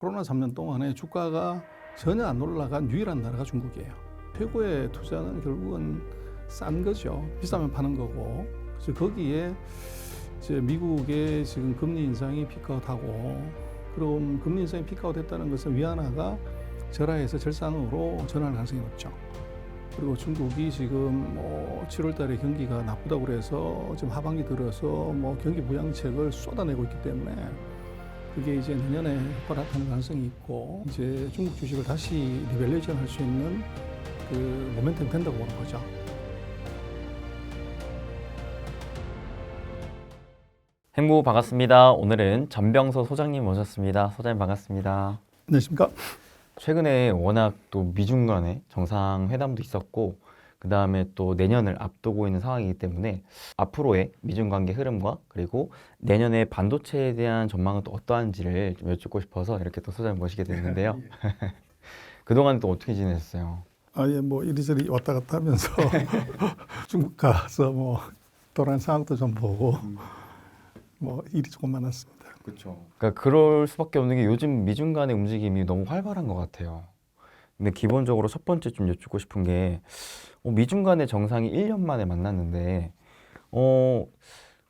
코로나 3년 동안에 주가가 전혀 안 올라간 유일한 나라가 중국이에요. 최고의 투자는 결국은 싼 거죠. 비싸면 파는 거고. 그래서 거기에 이제 미국의 지금 금리 인상이 피크아웃하고, 그럼 금리 인상이 피크아웃했다는 것은 위안화가 절하에서 절상으로 전환할 가능성이 높죠. 그리고 중국이 지금 7월 달에 경기가 나쁘다고 그래서 지금 하반기 들어서 경기 부양책을 쏟아내고 있기 때문에 그게 이제 내년에 효과를 나타낼 가능성이 있고, 이제 중국 주식을 다시 리밸류에이션 할 수 있는 그 모멘텀이 된다고 보는 거죠. 행부 반갑습니다. 오늘은 전병서 소장님 모셨습니다. 소장님 반갑습니다. 안녕하십니까? 최근에 워낙 또 미중 간의 정상회담도 있었고, 그 다음에 또 내년을 앞두고 있는 상황이기 때문에 앞으로의 미중 관계 흐름과 그리고 내년에 반도체에 대한 전망은 또 어떠한지를 좀 여쭙고 싶어서 이렇게 또 소장님 모시게 됐는데요. 그동안 또 어떻게 지내셨어요? 아예 이리저리 왔다 갔다 하면서 중국 가서 돌아가는 상황도 좀 보고 일이 조금 많았습니다. 그렇죠. 그러니까 그럴 수밖에 없는 게 요즘 미중 간의 움직임이 너무 활발한 것 같아요. 근데 기본적으로 첫 번째 좀 여쭙고 싶은 게 미중 간의 정상이 1년 만에 만났는데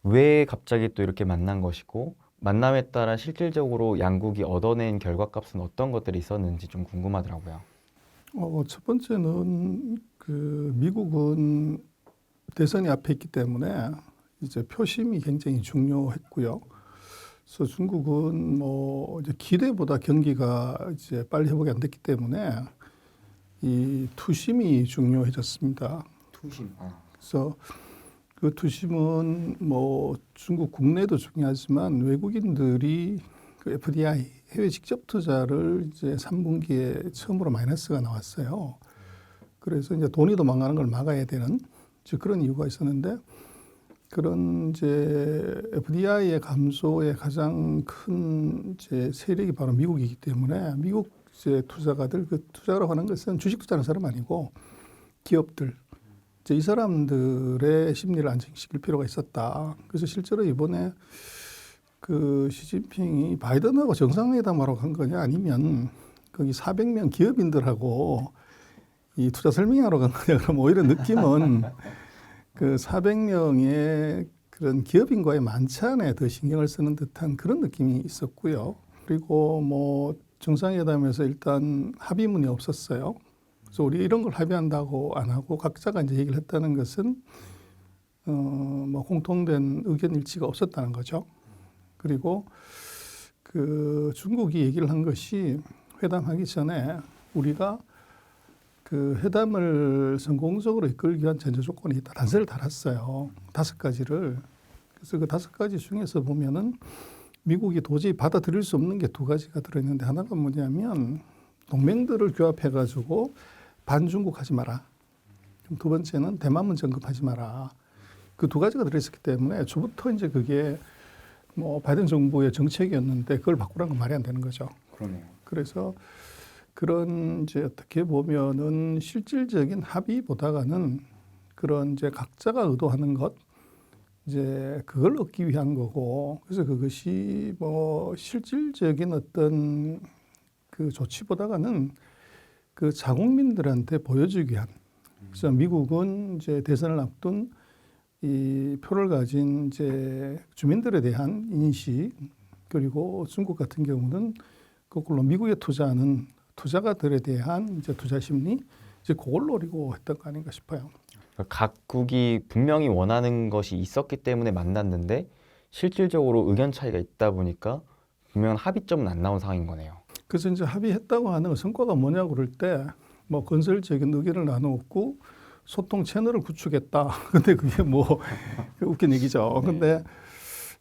왜 갑자기 또 이렇게 만난 것이고, 만남에 따라 실질적으로 양국이 얻어낸 결과값은 어떤 것들이 있었는지 좀 궁금하더라고요. 첫 번째는 그 미국은 대선이 앞에 있기 때문에 이제 표심이 굉장히 중요했고요. 그래서 중국은 이제 기대보다 경기가 이제 빨리 회복이 안 됐기 때문에 이 투심이 중요해졌습니다. 투심. 그래서 그 투심은 중국 국내도 중요하지만 외국인들이 그 FDI 해외 직접 투자를 이제 3분기에 처음으로 마이너스가 나왔어요. 그래서 이제 돈이 도망가는 걸 막아야 되는 이제 그런 이유가 있었는데, 그런 이제 FDI의 감소의 가장 큰 이제 세력이 바로 미국이기 때문에 미국 이제 투자가들, 그 투자라고 하는 것은 주식 투자하는 사람 아니고 기업들, 이제 이 사람들의 심리를 안정시킬 필요가 있었다. 그래서 실제로 이번에 그 시진핑이 바이든하고 정상회담하러 간 거냐, 아니면 거기 400명 기업인들하고 이 투자 설명하러 간 거냐, 그럼 오히려 느낌은 그 400명의 그런 기업인과의 만찬에 더 신경을 쓰는 듯한 그런 느낌이 있었고요. 그리고 정상회담에서 일단 합의문이 없었어요. 그래서 우리 이런 걸 합의한다고 안 하고 각자가 이제 얘기를 했다는 것은 공통된 의견 일치가 없었다는 거죠. 그리고 그 중국이 얘기를 한 것이, 회담하기 전에 우리가 그 회담을 성공적으로 이끌기 위한 전제 조건이 있다. 단서를 달았어요. 5가지를. 그래서 그 5가지 중에서 보면은 미국이 도저히 받아들일 수 없는 게 2가지가 들어있는데, 하나가 뭐냐면 동맹들을 규합해가지고 반중국 하지 마라. 두 번째는 대만문 정급하지 마라. 그 2가지가 들어있었기 때문에 초부터 이제 그게 바이든 정부의 정책이었는데 그걸 바꾸라는 건 말이 안 되는 거죠. 그러네요. 그래서 그런 이제 어떻게 보면은 실질적인 합의보다는 그런 이제 각자가 의도하는 것, 이제 그걸 얻기 위한 거고, 그래서 그것이 실질적인 어떤 그 조치보다는 그 자국민들한테 보여주기 위한. 그래서 미국은 이제 대선을 앞둔 이 표를 가진 이제 주민들에 대한 인식, 그리고 중국 같은 경우는 거꾸로 미국에 투자하는 투자가들에 대한 이제 투자 심리, 이제 그걸 노리고 했던 거 아닌가 싶어요. 각국이 분명히 원하는 것이 있었기 때문에 만났는데 실질적으로 의견 차이가 있다 보니까 분명한 합의점은 안 나온 상황인 거네요. 그래서 이제 합의했다고 하는 성과가 뭐냐고 그럴 때 건설적인 의견을 나누었고 소통 채널을 구축했다. 근데 그게 웃긴 얘기죠. 근데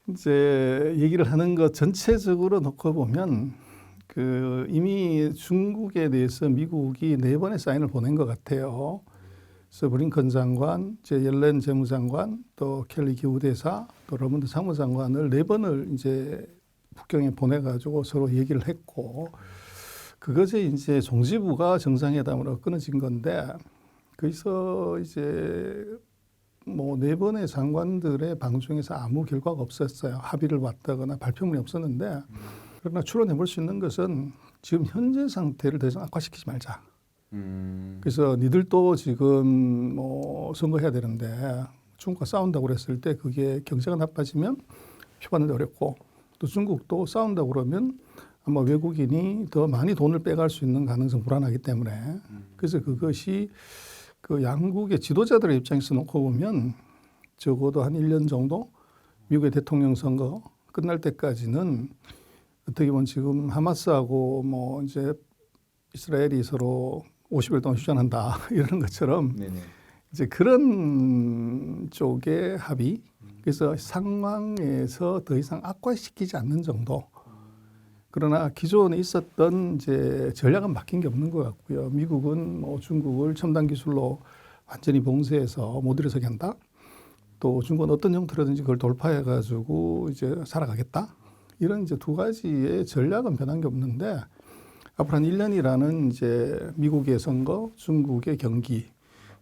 이제 얘기를 하는 것 전체적으로 놓고 보면 그 이미 중국에 대해서 미국이 4번의 사인을 보낸 것 같아요. 그래서 브링컨 장관, 옐렌 재무장관, 또 켈리 기후대사, 또 러먼드 상무장관을 4번을 이제 북경에 보내가지고 서로 얘기를 했고, 그것이 이제 종지부가 정상회담으로 끊어진 건데, 거기서 이제 4번의 장관들의 방중에서 아무 결과가 없었어요. 합의를 봤다거나 발표문이 없었는데, 그러나 추론해 볼 수 있는 것은 지금 현재 상태를 더 이상 악화시키지 말자. 그래서 니들도 지금 뭐 선거해야 되는데 중국과 싸운다고 그랬을 때 그게 경제가 나빠지면 표받는 데 어렵고 또 중국도 싸운다고 그러면 아마 외국인이 더 많이 돈을 빼갈 수 있는 가능성 불안하기 때문에 그래서 그것이 그 양국의 지도자들의 입장에서 놓고 보면 적어도 한 1년 정도 미국의 대통령 선거 끝날 때까지는 어떻게 보면 지금 하마스하고 뭐 이제 이스라엘이 서로 50일 동안 휴전한다 이러는 것처럼 네네. 이제 그런 쪽의 합의 그래서 상황에서 더 이상 악화시키지 않는 정도. 그러나 기존에 있었던 이제 전략은 바뀐 게 없는 것 같고요. 미국은 뭐 중국을 첨단 기술로 완전히 봉쇄해서 못 일어서게 한다. 또 중국은 어떤 형태로든지 그걸 돌파해 가지고 이제 살아가겠다. 이런 이제 두 가지의 전략은 변한 게 없는데 앞으로 한 1년이라는 이제 미국의 선거, 중국의 경기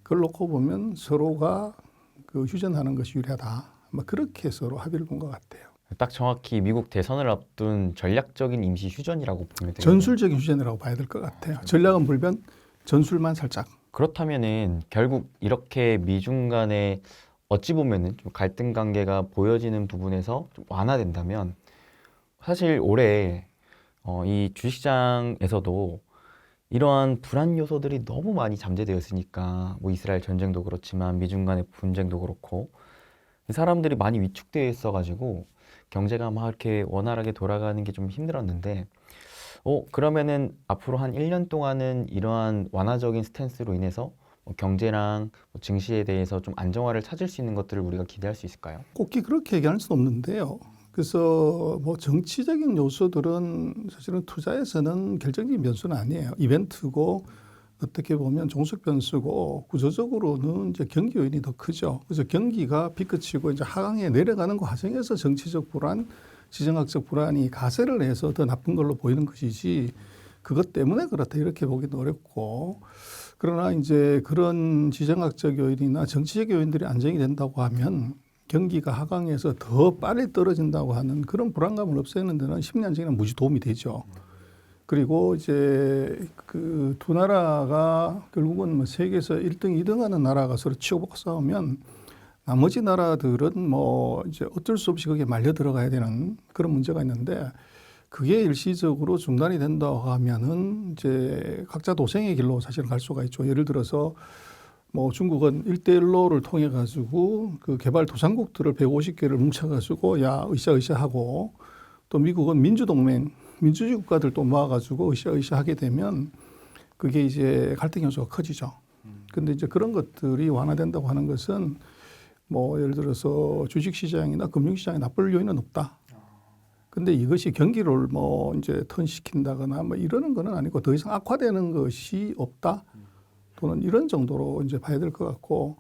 그걸 놓고 보면 서로가 그 휴전하는 것이 유리하다. 아마 그렇게 서로 합의를 본 것 같아요. 딱 정확히 미국 대선을 앞둔 전략적인 임시 휴전이라고 보면 되겠네요. 전술적인 휴전이라고 봐야 될 것 같아요. 전략은 불변, 전술만 살짝. 그렇다면은 결국 이렇게 미중 간에 어찌 보면은 좀 갈등 관계가 보여지는 부분에서 좀 완화된다면 사실 올해 이 주식시장에서도 이러한 불안 요소들이 너무 많이 잠재되었으니까 뭐 이스라엘 전쟁도 그렇지만 미중 간의 분쟁도 그렇고 사람들이 많이 위축되어 있어가지고 경제가 막 이렇게 원활하게 돌아가는 게 좀 힘들었는데 그러면은 앞으로 한 1년 동안은 이러한 완화적인 스탠스로 인해서 뭐 경제랑 뭐 증시에 대해서 좀 안정화를 찾을 수 있는 것들을 우리가 기대할 수 있을까요? 꼭히 그렇게 얘기할 수는 없는데요. 그래서 뭐 정치적인 요소들은 사실은 투자에서는 결정적인 변수는 아니에요. 이벤트고 어떻게 보면 종속 변수고 구조적으로는 이제 경기 요인이 더 크죠. 그래서 경기가 비끝이고 이제 하강에 내려가는 과정에서 정치적 불안, 지정학적 불안이 가세를 해서 더 나쁜 걸로 보이는 것이지 그것 때문에 그렇다 이렇게 보기도 어렵고 그러나 이제 그런 지정학적 요인이나 정치적 요인들이 안정이 된다고 하면 경기가 하강해서 더 빨리 떨어진다고 하는 그런 불안감을 없애는 데는 심리 안정에는 무지 도움이 되죠. 그리고 이제 그 두 나라가 결국은 뭐 세계에서 1등, 2등 하는 나라가 서로 치고받고 싸우면 나머지 나라들은 뭐 이제 어쩔 수 없이 거기에 말려 들어가야 되는 그런 문제가 있는데 그게 일시적으로 중단이 된다고 하면은 이제 각자 도생의 길로 사실은 갈 수가 있죠. 예를 들어서 뭐 중국은 1대1로를 통해 가지고 그 개발 도상국들을 150개를 뭉쳐 가지고 야 으쌰으쌰 하고 또 미국은 민주동맹 민주주의 국가들 또 모아가지고 으쌰으쌰 하게 되면 그게 이제 갈등 요소가 커지죠. 근데 이제 그런 것들이 완화된다고 하는 것은 뭐 예를 들어서 주식시장이나 금융시장에 나쁠 요인은 없다. 근데 이것이 경기를 뭐 이제 턴시킨다거나 뭐 이러는 거는 아니고 더 이상 악화되는 것이 없다. 또는 이런 정도로 이제 봐야 될 것 같고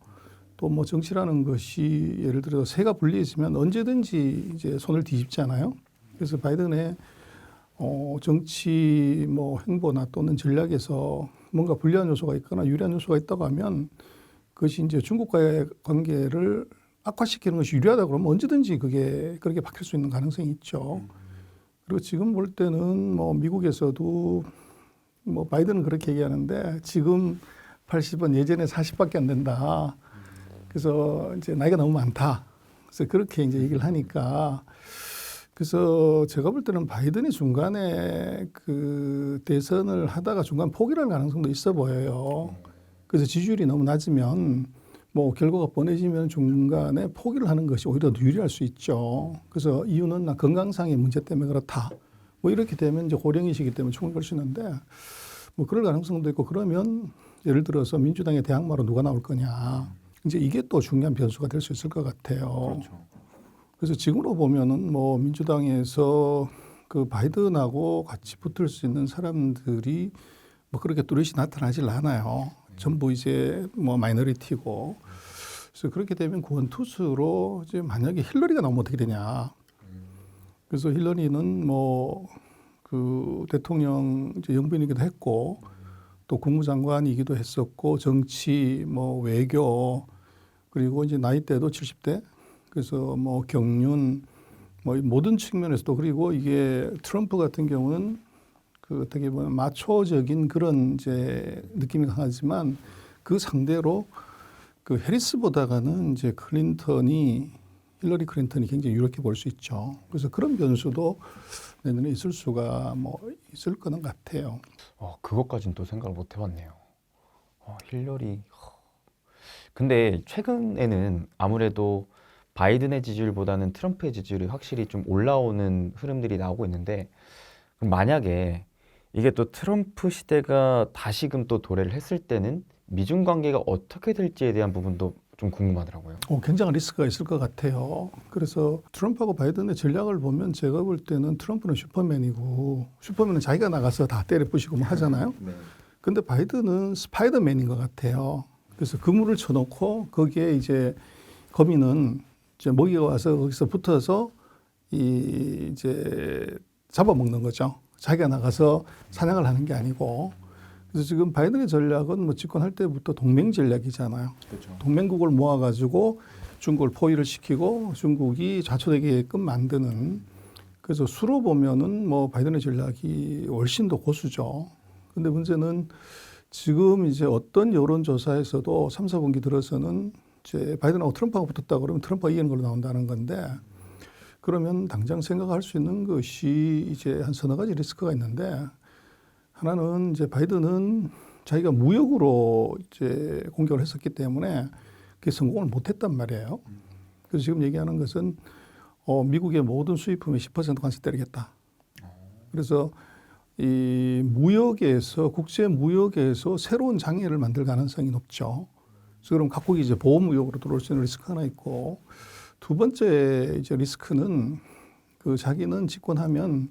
또 뭐 정치라는 것이 예를 들어서 세가 불리해지면 언제든지 이제 손을 뒤집잖아요. 그래서 바이든의 정치 뭐 행보나 또는 전략에서 뭔가 불리한 요소가 있거나 유리한 요소가 있다고 하면 그것이 이제 중국과의 관계를 악화시키는 것이 유리하다 그러면 언제든지 그게 그렇게 바뀔 수 있는 가능성이 있죠. 그리고 지금 볼 때는 뭐 미국에서도 뭐 바이든은 그렇게 얘기하는데 지금 80은 예전에 40밖에 안 된다. 그래서 이제 나이가 너무 많다. 그래서 그렇게 이제 얘기를 하니까 그래서 제가 볼 때는 바이든이 중간에 그 대선을 하다가 중간 포기를 할 가능성도 있어 보여요. 그래서 지지율이 너무 낮으면 뭐 결과가 뻔해지면 중간에 포기를 하는 것이 오히려 더 유리할 수 있죠. 그래서 이유는 나 건강상의 문제 때문에 그렇다. 뭐 이렇게 되면 이제 고령이시기 때문에 충분히 그럴 수 있는데 뭐 그럴 가능성도 있고 그러면 예를 들어서 민주당의 대항마로 누가 나올 거냐. 이제 이게 또 중요한 변수가 될 수 있을 것 같아요. 그렇죠. 그래서 지금으로 보면은 뭐 민주당에서 그 바이든하고 같이 붙을 수 있는 사람들이 뭐 그렇게 뚜렷이 나타나질 않아요. 전부 이제 뭐 마이너리티고. 그래서 그렇게 되면 구원투수로 이제 만약에 힐러리가 나오면 어떻게 되냐. 그래서 힐러리는 뭐 그 대통령 이제 영부인이기도 했고 또 국무장관이기도 했었고 정치 뭐 외교 그리고 이제 나이대도 70대. 그래서 뭐 경륜 뭐 모든 측면에서도 그리고 이게 트럼프 같은 경우는 그 어떻게 보면 마초적인 그런 이제 느낌이 강하지만 그 상대로 그 해리스보다가는 이제 힐러리 클린턴이 굉장히 유력해 볼 수 있죠. 그래서 그런 변수도 내년에 있을 수가 뭐 있을 거는 같아요. 그것까지는 또 생각을 못 해봤네요. 힐러리. 근데 최근에는 아무래도 바이든의 지지율보다는 트럼프의 지지율이 확실히 좀 올라오는 흐름들이 나오고 있는데, 그럼 만약에 이게 또 트럼프 시대가 다시금 또 도래를 했을 때는 미중 관계가 어떻게 될지에 대한 부분도 좀 궁금하더라고요. 굉장한 리스크가 있을 것 같아요. 그래서 트럼프하고 바이든의 전략을 보면 제가 볼 때는 트럼프는 슈퍼맨이고 슈퍼맨은 자기가 나가서 다 때려 부시고 뭐 하잖아요. 네. 근데 바이든은 스파이더맨인 것 같아요. 그래서 그물을 쳐놓고 거기에 이제 거미는 이제 먹이가 와서 거기서 붙어서 이제 잡아먹는 거죠. 자기가 나가서 사냥을 하는 게 아니고. 그래서 지금 바이든의 전략은 뭐 집권할 때부터 동맹 전략이잖아요. 그렇죠. 동맹국을 모아가지고 중국을 포위를 시키고 중국이 좌초되게끔 만드는. 그래서 수로 보면은 뭐 바이든의 전략이 훨씬 더 고수죠. 근데 문제는 지금 이제 어떤 여론조사에서도 3, 4분기 들어서는 이제 바이든하고 트럼프하고 붙었다 그러면 트럼프가 이기는 걸로 나온다는 건데, 그러면 당장 생각할 수 있는 것이 이제 한 서너 가지 리스크가 있는데, 하나는 이제 바이든은 자기가 무역으로 이제 공격을 했었기 때문에 그게 성공을 못했단 말이에요. 그래서 지금 얘기하는 것은 미국의 모든 수입품에 10% 관세 때리겠다. 그래서 이 무역에서 국제 무역에서 새로운 장애를 만들 가능성이 높죠. 그래서 그럼 각국이 이제 보호 무역으로 들어올 수 있는 리스크가 하나 있고, 두 번째 이제 리스크는 그 자기는 집권하면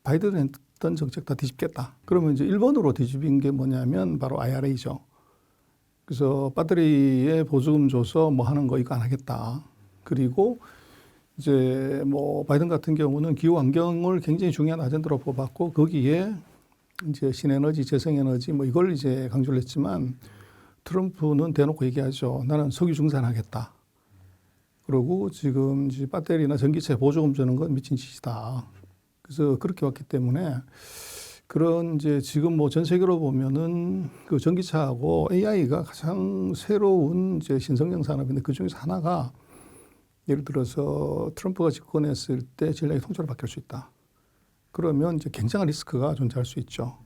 바이든이 했던 정책 다 뒤집겠다. 그러면 이제 1번으로 뒤집인 게 뭐냐면 바로 IRA죠. 그래서 배터리에 보조금 줘서 뭐 하는 거 이거 안 하겠다. 그리고 이제 뭐 바이든 같은 경우는 기후 환경을 굉장히 중요한 아젠다로 뽑았고 거기에 이제 신에너지, 재생에너지 뭐 이걸 이제 강조를 했지만 트럼프는 대놓고 얘기하죠. 나는 석유 증산하겠다. 그리고 지금 이제 배터리나 전기차에 보조금 주는 건 미친 짓이다. 그래서 그렇게 왔기 때문에 그런 이제 지금 뭐 전 세계로 보면은 그 전기차하고 AI가 가장 새로운 이제 신성장 산업인데 그 중에서 하나가 예를 들어서 트럼프가 집권했을 때 전략이 통째로 바뀔 수 있다. 그러면 이제 굉장한 리스크가 존재할 수 있죠.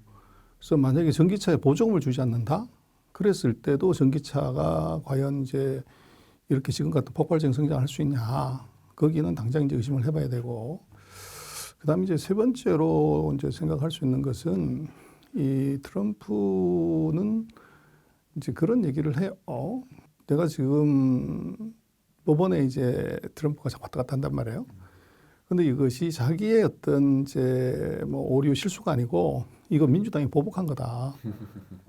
그래서 만약에 전기차에 보조금을 주지 않는다? 그랬을 때도 전기차가 과연 이제 이렇게 지금 같은 폭발적인 성장을 할 수 있냐? 거기는 당장 이제 의심을 해봐야 되고, 그다음에 이제 세 번째로 이제 생각할 수 있는 것은 이 트럼프는 이제 그런 얘기를 해요. 내가 지금 법원에 이제 트럼프가 자꾸 왔다 갔다 한단 말이에요. 근데 이것이 자기의 어떤 이제 뭐 오류 실수가 아니고 이거 민주당이 보복한 거다.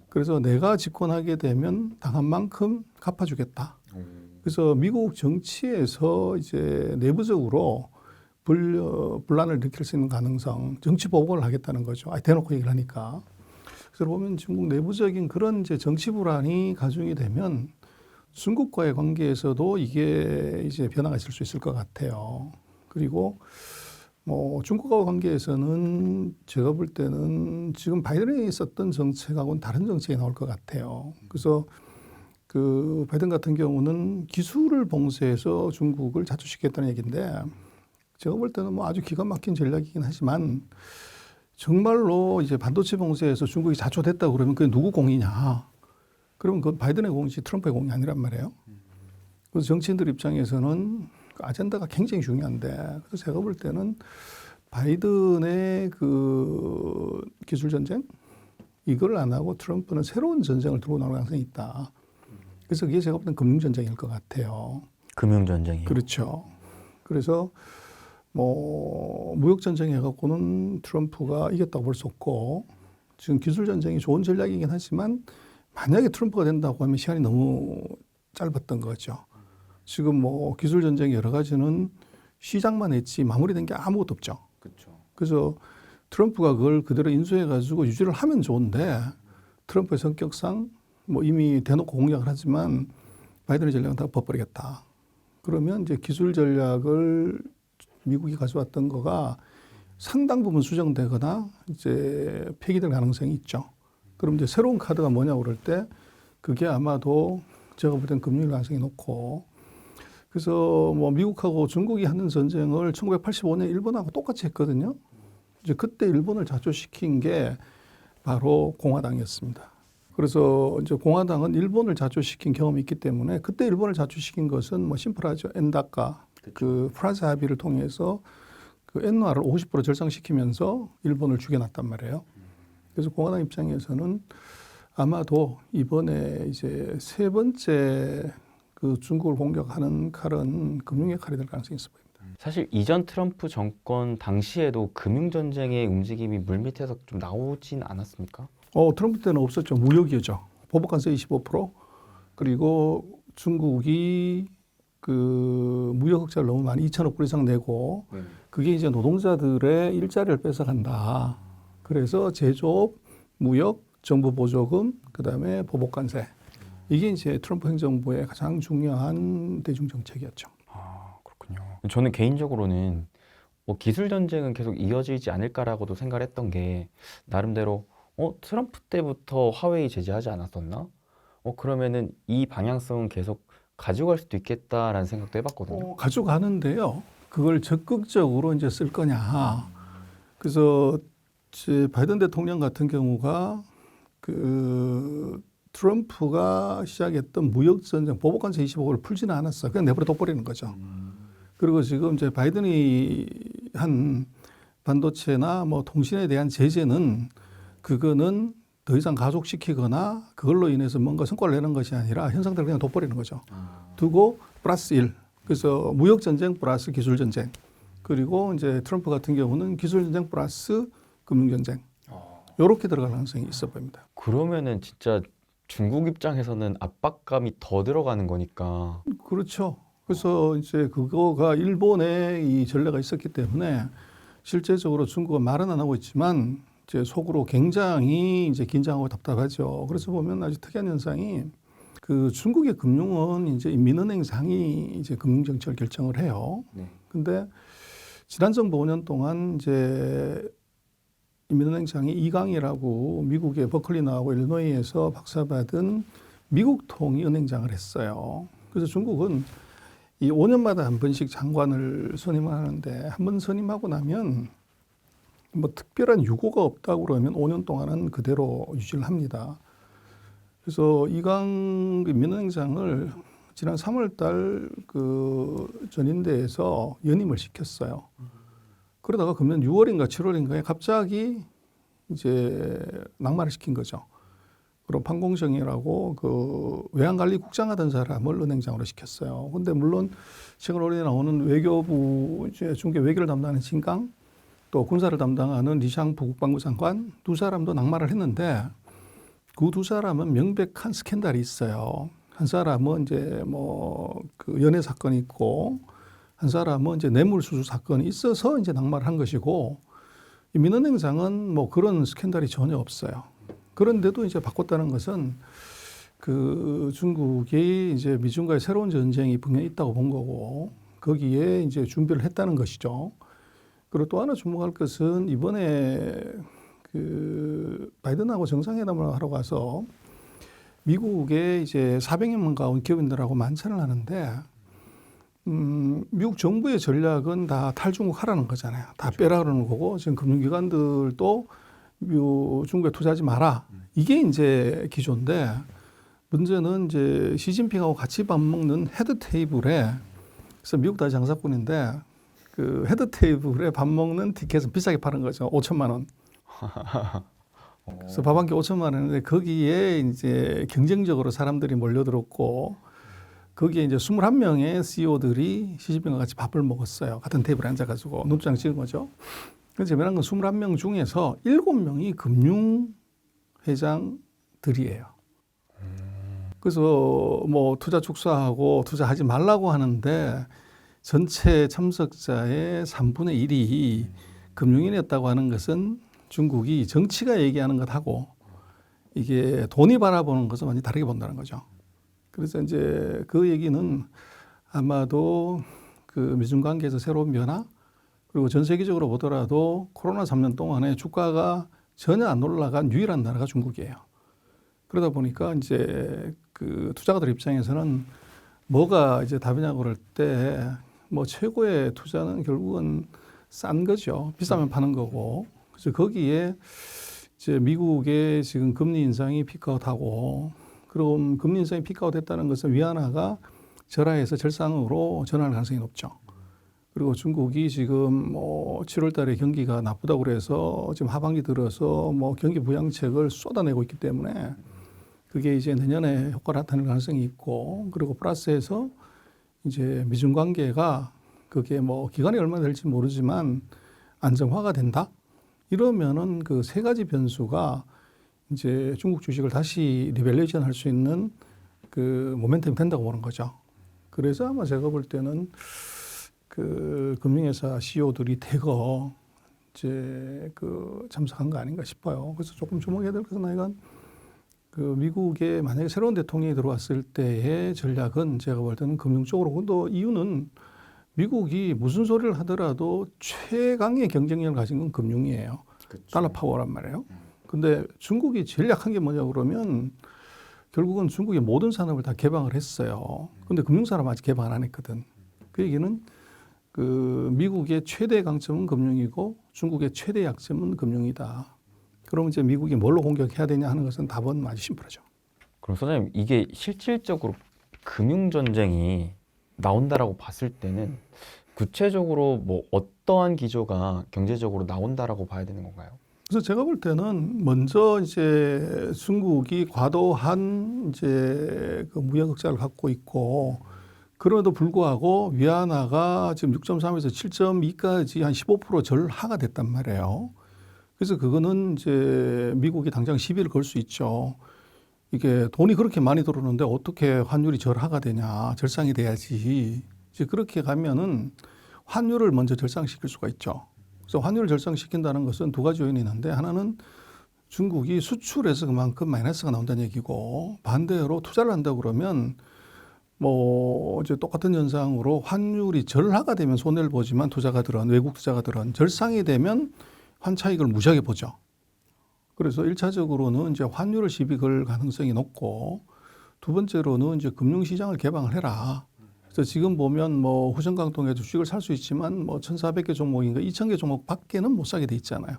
그래서 내가 집권하게 되면 당한 만큼 갚아주겠다. 그래서 미국 정치에서 이제 내부적으로 분란을 일으킬 수 있는 가능성, 정치 보복을 하겠다는 거죠. 대놓고 얘기를 하니까. 그래서 보면 중국 내부적인 그런 이제 정치 불안이 가중이 되면 중국과의 관계에서도 이게 이제 변화가 있을 수 있을 것 같아요. 그리고 뭐 중국과의 관계에서는 제가 볼 때는 지금 바이든이 있었던 정책하고는 다른 정책이 나올 것 같아요. 그래서 그 바이든 같은 경우는 기술을 봉쇄해서 중국을 자초시키겠다는 얘기인데 제가 볼 때는 뭐 아주 기가 막힌 전략이긴 하지만 정말로 이제 반도체 봉쇄에서 중국이 자초됐다 그러면 그게 누구 공이냐? 그러면 그건 바이든의 공이지 트럼프의 공이 아니란 말이에요. 그래서 정치인들 입장에서는 그 아젠다가 굉장히 중요한데, 그래서 제가 볼 때는 바이든의 그 기술 전쟁 이걸 안 하고 트럼프는 새로운 전쟁을 들고 나올 가능성이 있다. 그래서 그게 제가 볼 때는 금융 전쟁일 것 같아요. 금융 전쟁이요. 그렇죠. 그래서 뭐 무역 전쟁 해갖고는 트럼프가 이겼다고 볼 수 없고, 지금 기술 전쟁이 좋은 전략이긴 하지만 만약에 트럼프가 된다고 하면 시간이 너무 짧았던 거죠. 지금 뭐 기술 전쟁 여러 가지는 시작만 했지 마무리된 게 아무것도 없죠. 그렇죠. 그래서 트럼프가 그걸 그대로 인수해가지고 유지를 하면 좋은데 트럼프의 성격상 뭐 이미 대놓고 공약을 하지만 바이든의 전략은 다 벗버리겠다. 그러면 이제 기술 전략을 미국이 가져왔던 거가 상당 부분 수정되거나 이제 폐기될 가능성이 있죠. 그럼 이제 새로운 카드가 뭐냐고 그럴 때 그게 아마도 제가 볼 땐 금융일 가능성이 높고, 그래서 뭐 미국하고 중국이 하는 전쟁을 1985년 일본하고 똑같이 했거든요. 이제 그때 일본을 자초시킨 게 바로 공화당이었습니다. 그래서 이제 공화당은 일본을 자초시킨 경험이 있기 때문에 그때 일본을 자초시킨 것은 뭐 심플하죠. 엔다카 그 프랑스 합의를 통해서 그 엔화를 50% 절상시키면서 일본을 죽여놨단 말이에요. 그래서 공화당 입장에서는 아마도 이번에 이제 세 번째 그 중국을 공격하는 칼은 금융의 칼이 될 가능성이 있어 보입니다. 사실 이전 트럼프 정권 당시에도 금융전쟁의 움직임이 물밑에서 좀 나오진 않았습니까? 트럼프 때는 없었죠. 무역이죠. 보복관세 25%, 그리고 중국이 그 무역 흑자를 너무 많이 2천억 불 이상 내고 그게 이제 노동자들의 일자리를 뺏어간다. 그래서 제조업, 무역, 정부 보조금, 그다음에 보복관세. 이게 이제 트럼프 행정부의 가장 중요한 대중 정책이었죠. 아, 그렇군요. 저는 개인적으로는 기술 전쟁은 계속 이어지지 않을까라고도 생각을 했던 게 나름대로 트럼프 때부터 화웨이 제재하지 않았었나? 그러면은 이 방향성은 계속 가져갈 수도 있겠다라는 생각도 해봤거든요. 가져가는데요. 그걸 적극적으로 이제 쓸 거냐. 그래서 이제 바이든 대통령 같은 경우가 그 트럼프가 시작했던 무역 전쟁 보복관세 25%를 풀지는 않았어요. 그냥 내버려 둬버리는 거죠. 그리고 지금 이제 바이든이 한 반도체나 뭐 통신에 대한 제재는 그거는 더 이상 가속시키거나 그걸로 인해서 뭔가 성과를 내는 것이 아니라 현상들을 그냥 둬버리는 거죠. 두고 플러스 1. 그래서 무역 전쟁 플러스 기술 전쟁. 그리고 이제 트럼프 같은 경우는 기술 전쟁 플러스 금융 전쟁. 이렇게 들어갈 가능성이 있어 보입니다. 그러면은 진짜 중국 입장에서는 압박감이 더 들어가는 거니까. 그렇죠. 그래서 이제 그거가 일본의 이 전례가 있었기 때문에 실제적으로 중국은 말은 안 하고 있지만 이제 속으로 굉장히 이제 긴장하고 답답하죠. 그래서 보면 아주 특이한 현상이 그 중국의 금융은 이제 민은행상이 이제 금융정책을 결정을 해요. 근데 지난 정부 5년 동안 이제 민은행장이 이강이라고 미국의 버클리 나오고 일리노이에서 박사받은 미국통이 은행장을 했어요. 그래서 중국은 이 5년마다 한 번씩 장관을 선임하는데 한 번 선임하고 나면 뭐 특별한 유고가 없다고 그러면 5년 동안은 그대로 유지를 합니다. 그래서 이강 민은행장을 지난 3월 달 그 전인대에서 연임을 시켰어요. 그러다가 금년 6월인가 7월인가에 갑자기 이제 낙마를 시킨 거죠. 그리고 판공정이라고 그 외환관리국장 하던 사람을 은행장으로 시켰어요. 근데 물론 최근 올해 나오는 외교부 이제 중계 외교를 담당하는 진강 또 군사를 담당하는 리샹프 국방부 장관 두 사람도 낙마를 했는데 그 두 사람은 명백한 스캔들이 있어요. 한 사람은 이제 뭐 그 연애 사건이 있고 한 사람은 이제 뇌물수수 사건이 있어서 이제 낙마를 한 것이고 이 민은행장은 뭐 그런 스캔들이 전혀 없어요. 그런데도 이제 바꿨다는 것은 그 중국이 이제 미중과의 새로운 전쟁이 분명히 있다고 본 거고 거기에 이제 준비를 했다는 것이죠. 그리고 또 하나 주목할 것은 이번에 그 바이든하고 정상회담을 하러 가서 미국에 이제 400여 명 가온 기업인들하고 만찬을 하는데 미국 정부의 전략은 다 탈중국 하라는 거잖아요. 다 빼라 그러는 거고 지금 금융기관들도 중국에 투자하지 마라. 이게 이제 기조인데 문제는 이제 시진핑하고 같이 밥 먹는 헤드 테이블에 그래서 미국 다 장사꾼인데 그 헤드 테이블에 밥 먹는 티켓은 비싸게 파는 거죠. 5천만 원. 그래서 밥 한 끼 5천만 원인데 거기에 이제 경쟁적으로 사람들이 몰려들었고 거기에 이제 21명의 CEO들이 시진핑과 같이 밥을 먹었어요. 같은 테이블에 앉아가지고 눈도장 찍은 거죠. 그래서 재미난 건 21명 중에서 7명이 금융회장들이에요. 그래서 뭐 투자 축소하고 투자하지 말라고 하는데 전체 참석자의 3분의 1이 금융인이었다고 하는 것은 중국이 정치가 얘기하는 것하고 이게 돈이 바라보는 것은 완전히 다르게 본다는 거죠. 그래서 이제 그 얘기는 아마도 그 미중 관계에서 새로운 변화 그리고 전 세계적으로 보더라도 코로나 3년 동안에 주가가 전혀 안 올라간 유일한 나라가 중국이에요. 그러다 보니까 이제 그 투자가들 입장에서는 뭐가 이제 답이냐고 그럴 때 뭐 최고의 투자는 결국은 싼 거죠. 비싸면 파는 거고. 그래서 거기에 이제 미국의 지금 금리 인상이 피크아웃하고, 그럼 금리 인상이 피크아웃했다는 것은 위안화가 절하해서 절상으로 전환할 가능성이 높죠. 그리고 중국이 지금 뭐 7월 달에 경기가 나쁘다고 그래서 지금 하반기 들어서 뭐 경기 부양책을 쏟아내고 있기 때문에 그게 이제 내년에 효과를 나타낼 가능성이 있고, 그리고 플러스해서 이제 미중 관계가 그게 뭐 기간이 얼마나 될지 모르지만 안정화가 된다? 이러면은 그 세 가지 변수가 이제 중국 주식을 다시 리밸류에이션 할 수 있는 그 모멘텀이 된다고 보는 거죠. 그래서 아마 제가 볼 때는 그 금융회사 CEO들이 대거 이제 그 참석한 거 아닌가 싶어요. 그래서 조금 주목해야 될 것은 하여간 그 미국에 만약에 새로운 대통령이 들어왔을 때의 전략은 제가 볼 때는 금융 쪽으로. 근데 이유는 미국이 무슨 소리를 하더라도 최강의 경쟁력을 가진 건 금융이에요. 그쵸. 달러 파워란 말이에요. 근데 중국이 제일 약한 게 뭐냐 그러면 결국은 중국의 모든 산업을 다 개방을 했어요. 근데 금융산업은 아직 개방을 안 했거든. 그 얘기는 그 미국의 최대 강점은 금융이고 중국의 최대 약점은 금융이다. 그럼 이제 미국이 뭘로 공격해야 되냐 하는 것은 답은 아주 심플하죠. 그럼 소장님, 이게 실질적으로 금융 전쟁이 나온다라고 봤을 때는 구체적으로 뭐 어떠한 기조가 경제적으로 나온다라고 봐야 되는 건가요? 그래서 제가 볼 때는 먼저 이제 중국이 과도한 이제 그 무역 흑자를 갖고 있고, 그럼에도 불구하고 위안화가 지금 6.3에서 7.2까지 한 15% 절하가 됐단 말이에요. 그래서 그거는 이제 미국이 당장 시비를 걸 수 있죠. 이게 돈이 그렇게 많이 들어오는데 어떻게 환율이 절하가 되냐, 절상이 돼야지. 이제 그렇게 가면은 환율을 먼저 절상시킬 수가 있죠. 그래서 환율을 절상시킨다는 것은 두 가지 요인이 있는데, 하나는 중국이 수출해서 그만큼 마이너스가 나온다는 얘기고, 반대로 투자를 한다고 그러면 뭐 이제 똑같은 현상으로 환율이 절하가 되면 손해를 보지만 투자가들은, 외국 투자가들은 절상이 되면 환차익을 무지하게 보죠. 그래서 1차적으로는 이제 환율을 시비 걸 가능성이 높고, 두 번째로는 이제 금융시장을 개방을 해라. 그래서 지금 보면 뭐 후전강통에 주식을 살 수 있지만 뭐 1,400개 종목인가 2,000개 종목 밖에는 못 사게 돼 있잖아요.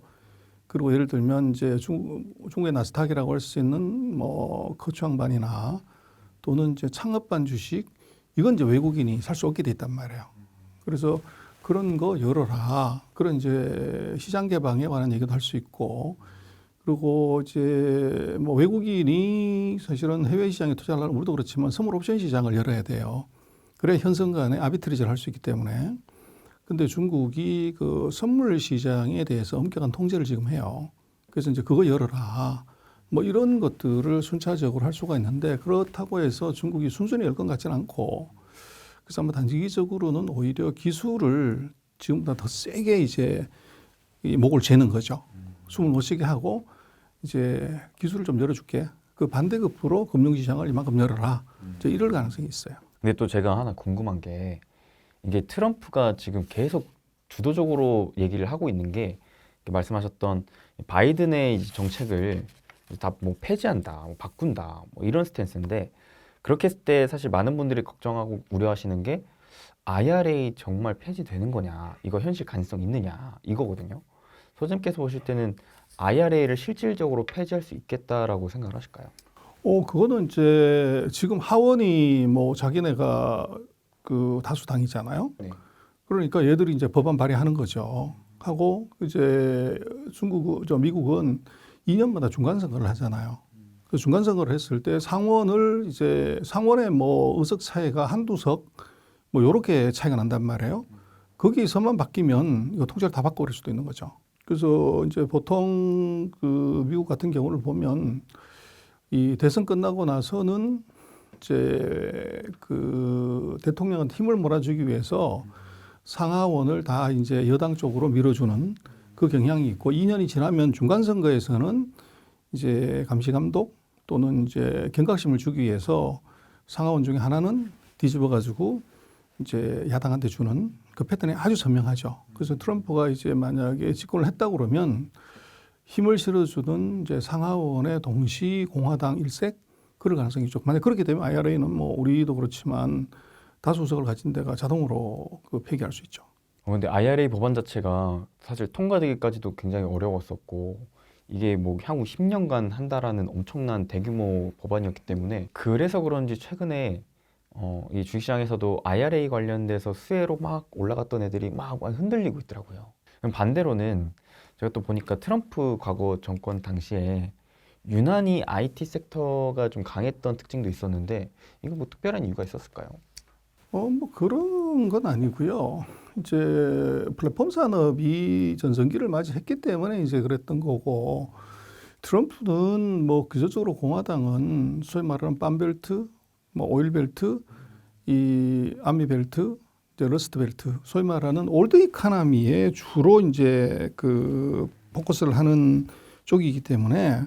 그리고 예를 들면 이제 중국의 나스닥이라고 할 수 있는 뭐 거추장반이나 또는 이제 창업반 주식, 이건 이제 외국인이 살 수 없게 돼 있단 말이에요. 그래서 그런 거 열어라. 그런 이제 시장 개방에 관한 얘기도 할 수 있고, 그리고 이제 뭐 외국인이 사실은 해외 시장에 투자를 하려면 우리도 그렇지만 선물 옵션 시장을 열어야 돼요. 그래야 현선 간에 아비트리지를 할 수 있기 때문에. 근데 중국이 그 선물 시장에 대해서 엄격한 통제를 지금 해요. 그래서 이제 그거 열어라. 뭐 이런 것들을 순차적으로 할 수가 있는데, 그렇다고 해서 중국이 순순히 열 것 같지는 않고, 그래서 아마 단기적으로는 오히려 기술을 지금보다 더 세게 이제 이 목을 재는 거죠. 숨을 못 쉬게 하고 이제 기술을 좀 열어줄게. 그 반대급부로 금융시장을 이만큼 열어라. 이제 이럴 가능성이 있어요. 근데 또 제가 하나 궁금한 게, 이게 트럼프가 지금 계속 주도적으로 얘기를 하고 있는 게, 말씀하셨던 바이든의 이제 정책을 다 뭐 폐지한다, 뭐 바꾼다, 뭐 이런 스탠스인데, 그렇게 했을 때 사실 많은 분들이 걱정하고 우려하시는 게 IRA 정말 폐지되는 거냐, 이거 현실 가능성 있느냐, 이거거든요. 소장님께서 보실 때는 IRA를 실질적으로 폐지할 수 있겠다라고 생각을 하실까요? 그거는 이제 지금 하원이 뭐 자기네가 그 다수당이잖아요. 네. 그러니까 얘들이 이제 법안 발의하는 거죠. 하고 이제 미국은 2년마다 중간선거를 하잖아요. 그 중간선거를 했을 때 상원의 뭐 의석 차이가 한두 석 뭐 요렇게 차이가 난단 말이에요. 거기서만 바뀌면 이거 통째로 다 바꿔버릴 수도 있는 거죠. 그래서 이제 보통 그 미국 같은 경우를 보면 이 대선 끝나고 나서는 이제 그 대통령한테 힘을 몰아주기 위해서 상하원을 다 이제 여당 쪽으로 밀어주는 그 경향이 있고, 2년이 지나면 중간선거에서는 이제 감시감독 또는 이제 경각심을 주기 위해서 상하원 중에 하나는 뒤집어 가지고 이제 야당한테 주는 그 패턴이 아주 선명하죠. 그래서 트럼프가 이제 만약에 집권을 했다고 그러면 힘을 실어주는 이제 상하원의 동시 공화당 일색 그럴 가능성이 있죠. 만약 그렇게 되면 IRA는 뭐 우리도 그렇지만 다수석을 가진 데가 자동으로 그 폐기할 수 있죠. 근데 IRA 법안 자체가 사실 통과되기까지도 굉장히 어려웠었고 이게 뭐 향후 10년간 한다라는 엄청난 대규모 법안이었기 때문에 그래서 그런지 최근에 이 주식시장에서도 IRA 관련돼서 수혜로 막 올라갔던 애들이 막 흔들리고 있더라고요. 그럼 반대로는 제가 또 보니까 트럼프 과거 정권 당시에 유난히 IT 섹터가 좀 강했던 특징도 있었는데 이거 뭐 특별한 이유가 있었을까요? 뭐 그런 건 아니고요. 이제 플랫폼 산업이 전성기를 맞이했기 때문에 이제 그랬던 거고 트럼프는 뭐 기초적으로 공화당은 소위 말하는 빰벨트, 뭐 오일벨트, 이 아미벨트, 이제 러스트벨트, 소위 말하는 올드 이카노미에 주로 이제 그 포커스를 하는 쪽이기 때문에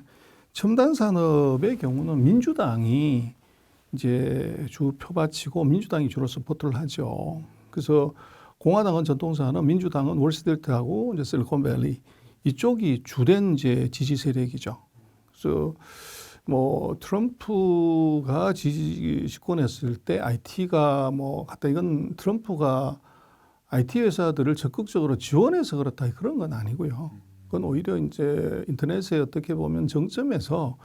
첨단 산업의 경우는 민주당이 이제 주 표받치고 민주당이 주로 서포트를 하죠. 그래서 공화당은 전통사는 민주당은 월스트리트하고 이제 실리콘밸리 이쪽이 주된 이제 지지 세력이죠. 그래서 뭐 트럼프가 집권했을 때 IT가 뭐 갖다 이건 트럼프가 IT 회사들을 적극적으로 지원해서 그렇다 그런 건 아니고요. 그건 오히려 이제 인터넷에 어떻게 보면 정점에서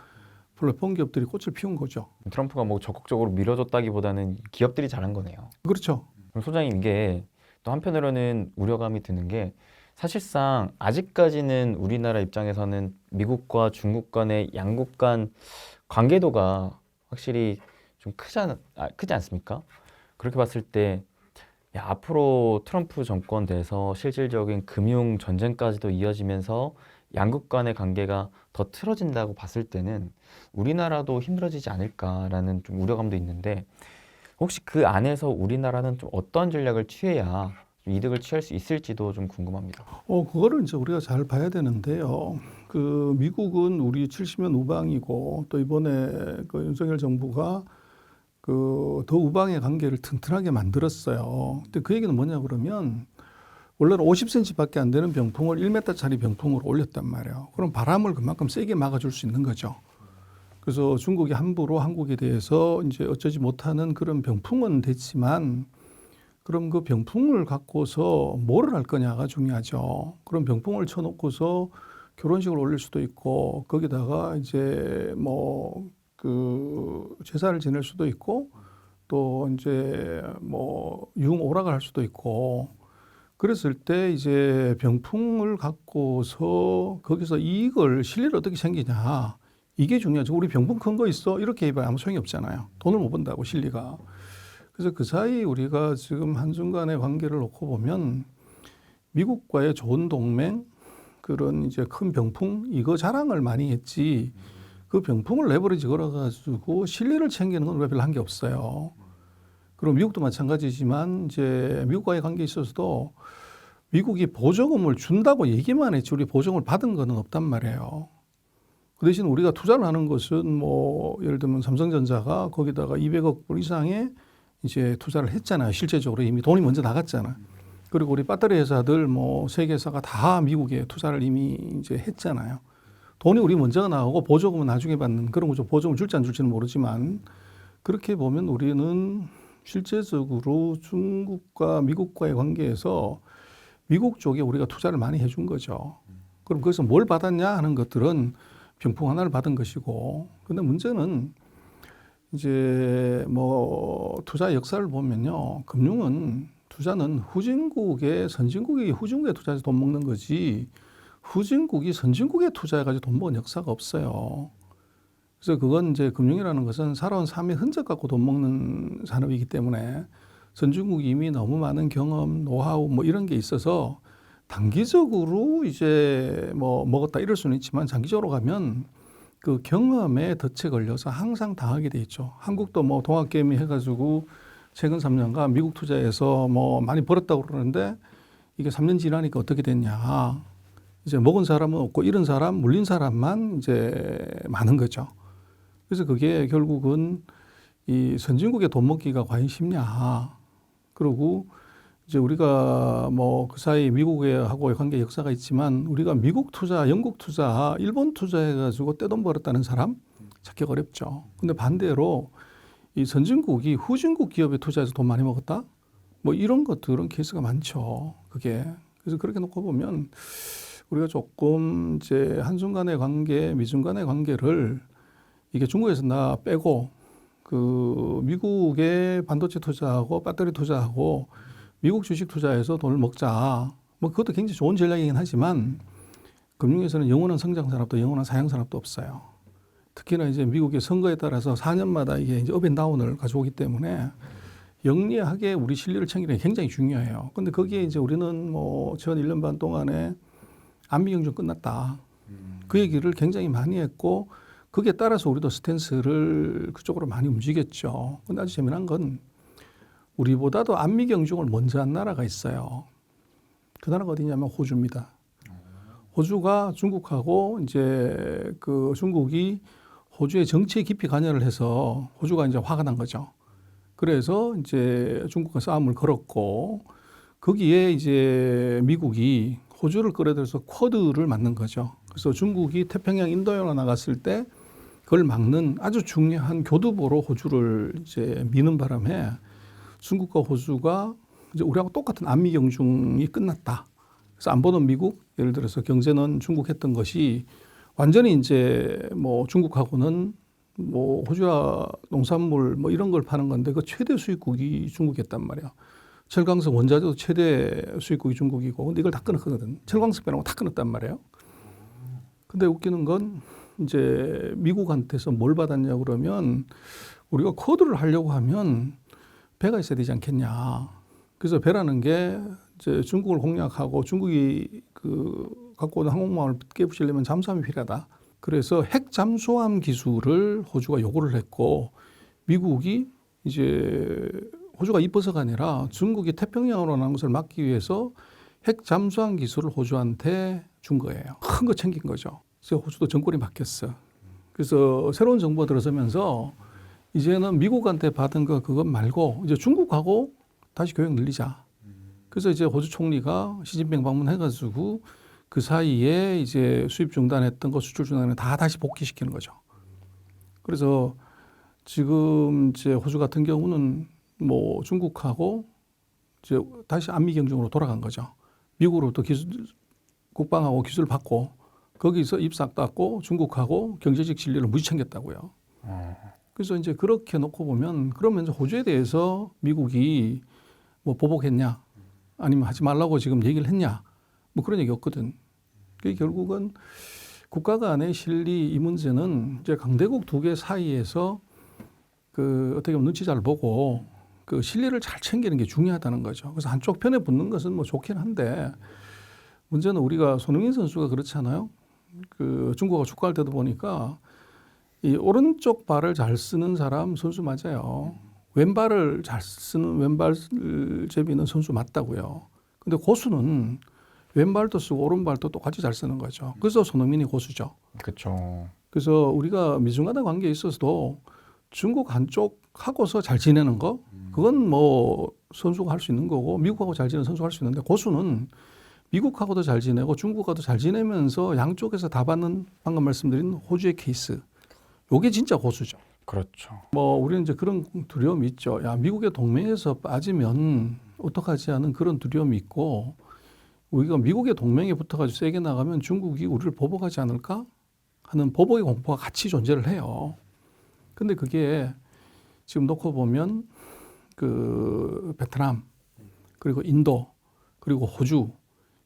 플랫폼 기업들이 꽃을 피운 거죠. 트럼프가 뭐 적극적으로 밀어줬다기보다는 기업들이 잘한 거네요. 그렇죠. 그럼 소장님 이게 또 한편으로는 우려감이 드는 게 사실상 아직까지는 우리나라 입장에서는 미국과 중국 간의 양국 간 관계도가 확실히 좀 크지 않습니까? 그렇게 봤을 때 야, 앞으로 트럼프 정권 돼서 실질적인 금융 전쟁까지도 이어지면서 양국 간의 관계가 더 틀어진다고 봤을 때는 우리나라도 힘들어지지 않을까라는 좀 우려감도 있는데 혹시 그 안에서 우리나라는 좀 어떤 전략을 취해야 좀 이득을 취할 수 있을지도 좀 궁금합니다. 그거를 이제 우리가 잘 봐야 되는데요. 그 미국은 우리 70년 우방이고 또 이번에 그 윤석열 정부가 그 더 우방의 관계를 튼튼하게 만들었어요. 근데 그 얘기는 뭐냐 그러면 원래는 50cm밖에 안 되는 병풍을 1m짜리 병풍으로 올렸단 말이에요. 그럼 바람을 그만큼 세게 막아줄 수 있는 거죠. 그래서 중국이 함부로 한국에 대해서 이제 어쩌지 못하는 그런 병풍은 됐지만 그럼 그 병풍을 갖고서 뭐를 할 거냐가 중요하죠. 그럼 병풍을 쳐놓고서 결혼식을 올릴 수도 있고 거기다가 이제 뭐 그 제사를 지낼 수도 있고 또 이제 뭐 유흥오락을 할 수도 있고 그랬을 때 이제 병풍을 갖고서 거기서 이익을 실리를 어떻게 챙기냐 이게 중요하죠. 우리 병풍 큰 거 있어 이렇게 해봐야 아무 소용이 없잖아요. 돈을 못 번다고 실리가. 그래서 그 사이 우리가 지금 한중간의 관계를 놓고 보면 미국과의 좋은 동맹 그런 이제 큰 병풍 이거 자랑을 많이 했지 그 병풍을 레버리지 걸어가지고 실리를 챙기는 건 왜 별로 한 게 없어요. 그럼 미국도 마찬가지지만 이제 미국과의 관계에 있어서도 미국이 보조금을 준다고 얘기만 했지 우리 보조금을 받은 거는 없단 말이에요. 그 대신 우리가 투자를 하는 것은 뭐 예를 들면 삼성전자가 거기다가 200억 불 이상의 이제 투자를 했잖아요. 실제적으로 이미 돈이 먼저 나갔잖아요. 그리고 우리 배터리 회사들 뭐 세계사가 다 미국에 투자를 이미 이제 했잖아요. 돈이 우리 먼저 나오고 보조금은 나중에 받는 그런 거죠. 보조금을 줄지 안 줄지는 모르지만 그렇게 보면 우리는 실제적으로 중국과 미국과의 관계에서 미국 쪽에 우리가 투자를 많이 해준 거죠. 그럼 거기서 뭘 받았냐 하는 것들은 병풍 하나를 받은 것이고 근데 문제는 이제 뭐 투자 역사를 보면요. 금융은 투자는 후진국의 선진국이 후진국에 투자해서 돈 먹는 거지 후진국이 선진국에 투자해가지고 돈 먹은 역사가 없어요. 그래서 그건 이제 금융이라는 것은 살아온 삶의 흔적 갖고 돈 먹는 산업이기 때문에 선진국이 이미 너무 많은 경험, 노하우 뭐 이런 게 있어서 단기적으로 이제 뭐 먹었다 이럴 수는 있지만 장기적으로 가면 그 경험에 덫에 걸려서 항상 당하게 돼 있죠. 한국도 뭐 동학개미 해가지고 최근 3년간 미국 투자해서 뭐 많이 벌었다고 그러는데 이게 3년 지나니까 어떻게 됐냐. 이제 먹은 사람은 없고 잃은 사람, 물린 사람만 이제 많은 거죠. 그래서 그게 결국은 이 선진국의 돈 먹기가 과연 쉽냐. 그리고 이제 우리가 뭐 그 사이 미국하고의 관계 역사가 있지만 우리가 미국 투자, 영국 투자, 일본 투자해가지고 떼돈 벌었다는 사람 찾기가 어렵죠. 근데 반대로 이 선진국이 후진국 기업에 투자해서 돈 많이 먹었다? 뭐 이런 것들은 케이스가 많죠. 그게. 그래서 그렇게 놓고 보면 우리가 조금 이제 한중 간의 관계, 미중 간의 관계를 이게 중국에서 나 빼고 그 미국의 반도체 투자하고 배터리 투자하고 미국 주식 투자해서 돈을 먹자. 뭐 그것도 굉장히 좋은 전략이긴 하지만 금융에서는 영원한 성장 산업도 영원한 사양 산업도 없어요. 특히나 이제 미국의 선거에 따라서 4년마다 이게 이제 업앤다운을 가져오기 때문에 영리하게 우리 실리를 챙기는 게 굉장히 중요해요. 근데 거기에 이제 우리는 뭐 전 1년 반 동안에 안미 경쟁 끝났다. 그 얘기를 굉장히 많이 했고 거기에 따라서 우리도 스탠스를 그쪽으로 많이 움직였죠. 근데 아주 재미난 건 우리보다도 안미 경중을 먼저 한 나라가 있어요. 그 나라가 어디냐면 호주입니다. 호주가 중국하고 이제 그 중국이 호주의 정치에 깊이 관여를 해서 호주가 이제 화가 난 거죠. 그래서 이제 중국과 싸움을 걸었고 거기에 이제 미국이 호주를 끌어들여서 쿼드를 만든 거죠. 그래서 중국이 태평양 인도洋으로 나갔을 때 그걸 막는 아주 중요한 교두보로 호주를 이제 미는 바람에 중국과 호주가 이제 우리하고 똑같은 안미 경중이 끝났다. 그래서 안 보던 미국, 예를 들어서 경제는 중국 했던 것이 완전히 이제 뭐 중국하고는 뭐 호주와 농산물 뭐 이런 걸 파는 건데 그 최대 수입국이 중국이었단 말이야. 철강석 원자재도 최대 수입국이 중국이고 근데 이걸 다 끊었거든. 철강석 빼놓고 다 끊었단 말이에요. 근데 웃기는 건 이제 미국한테서 뭘 받았냐 그러면 우리가 코드를 하려고 하면 배가 있어야 되지 않겠냐. 그래서 배라는 게 이제 중국을 공략하고 중국이 그 갖고 오는 항공모함을 깨부시려면 잠수함이 필요하다. 그래서 핵 잠수함 기술을 호주가 요구를 했고 미국이 이제 호주가 이뻐서가 아니라 중국이 태평양으로 나는 것을 막기 위해서 핵 잠수함 기술을 호주한테 준 거예요. 큰 거 챙긴 거죠. 그래서 호주도 정권이 바뀌었어. 그래서 새로운 정부가 들어서면서 이제는 미국한테 받은 거 그것 말고 이제 중국하고 다시 교역 늘리자. 그래서 이제 호주 총리가 시진핑 방문해가지고 그 사이에 이제 수입 중단했던 거 수출 중단을 다 다시 복귀시키는 거죠. 그래서 지금 이제 호주 같은 경우는 뭐 중국하고 이제 다시 안미 경쟁으로 돌아간 거죠. 미국으로부터 국방하고 기술을 받고 거기서 입 싹 닫고 중국하고 경제적 진리를 무지 챙겼다고요. 그래서 이제 그렇게 놓고 보면 그러면 이제 호주에 대해서 미국이 뭐 보복했냐 아니면 하지 말라고 지금 얘기를 했냐 뭐 그런 얘기 없거든. 그게 결국은 국가 간의 실리 이 문제는 이제 강대국 두 개 사이에서 그 어떻게 보면 눈치 잘 보고 그 실리를 잘 챙기는 게 중요하다는 거죠. 그래서 한쪽 편에 붙는 것은 뭐 좋긴 한데 문제는 우리가 손흥민 선수가 그렇잖아요. 그 중국하고 축구할 때도 보니까 이 오른쪽 발을 잘 쓰는 사람 선수 맞아요. 왼발을 잘 쓰는 왼발 제비는 선수 맞다고요. 근데 고수는 왼발도 쓰고 오른발도 똑같이 잘 쓰는 거죠. 그래서 손흥민이 고수죠. 그렇죠. 그래서 우리가 미중 간의 관계에 있어서도 중국 한쪽 하고서 잘 지내는 거 그건 뭐 선수가 할 수 있는 거고 미국하고 잘 지내는 선수가 할 수 있는데 고수는 미국하고도 잘 지내고 중국하고도 잘 지내면서 양쪽에서 다 받는 방금 말씀드린 호주의 케이스. 요게 진짜 고수죠. 그렇죠. 뭐 우리는 이제 그런 두려움이 있죠. 야, 미국의 동맹에서 빠지면 어떡하지 하는 그런 두려움이 있고 우리가 미국의 동맹에 붙어가지고 세게 나가면 중국이 우리를 보복하지 않을까 하는 보복의 공포가 같이 존재를 해요. 근데 그게 지금 놓고 보면 그 베트남 그리고 인도 그리고 호주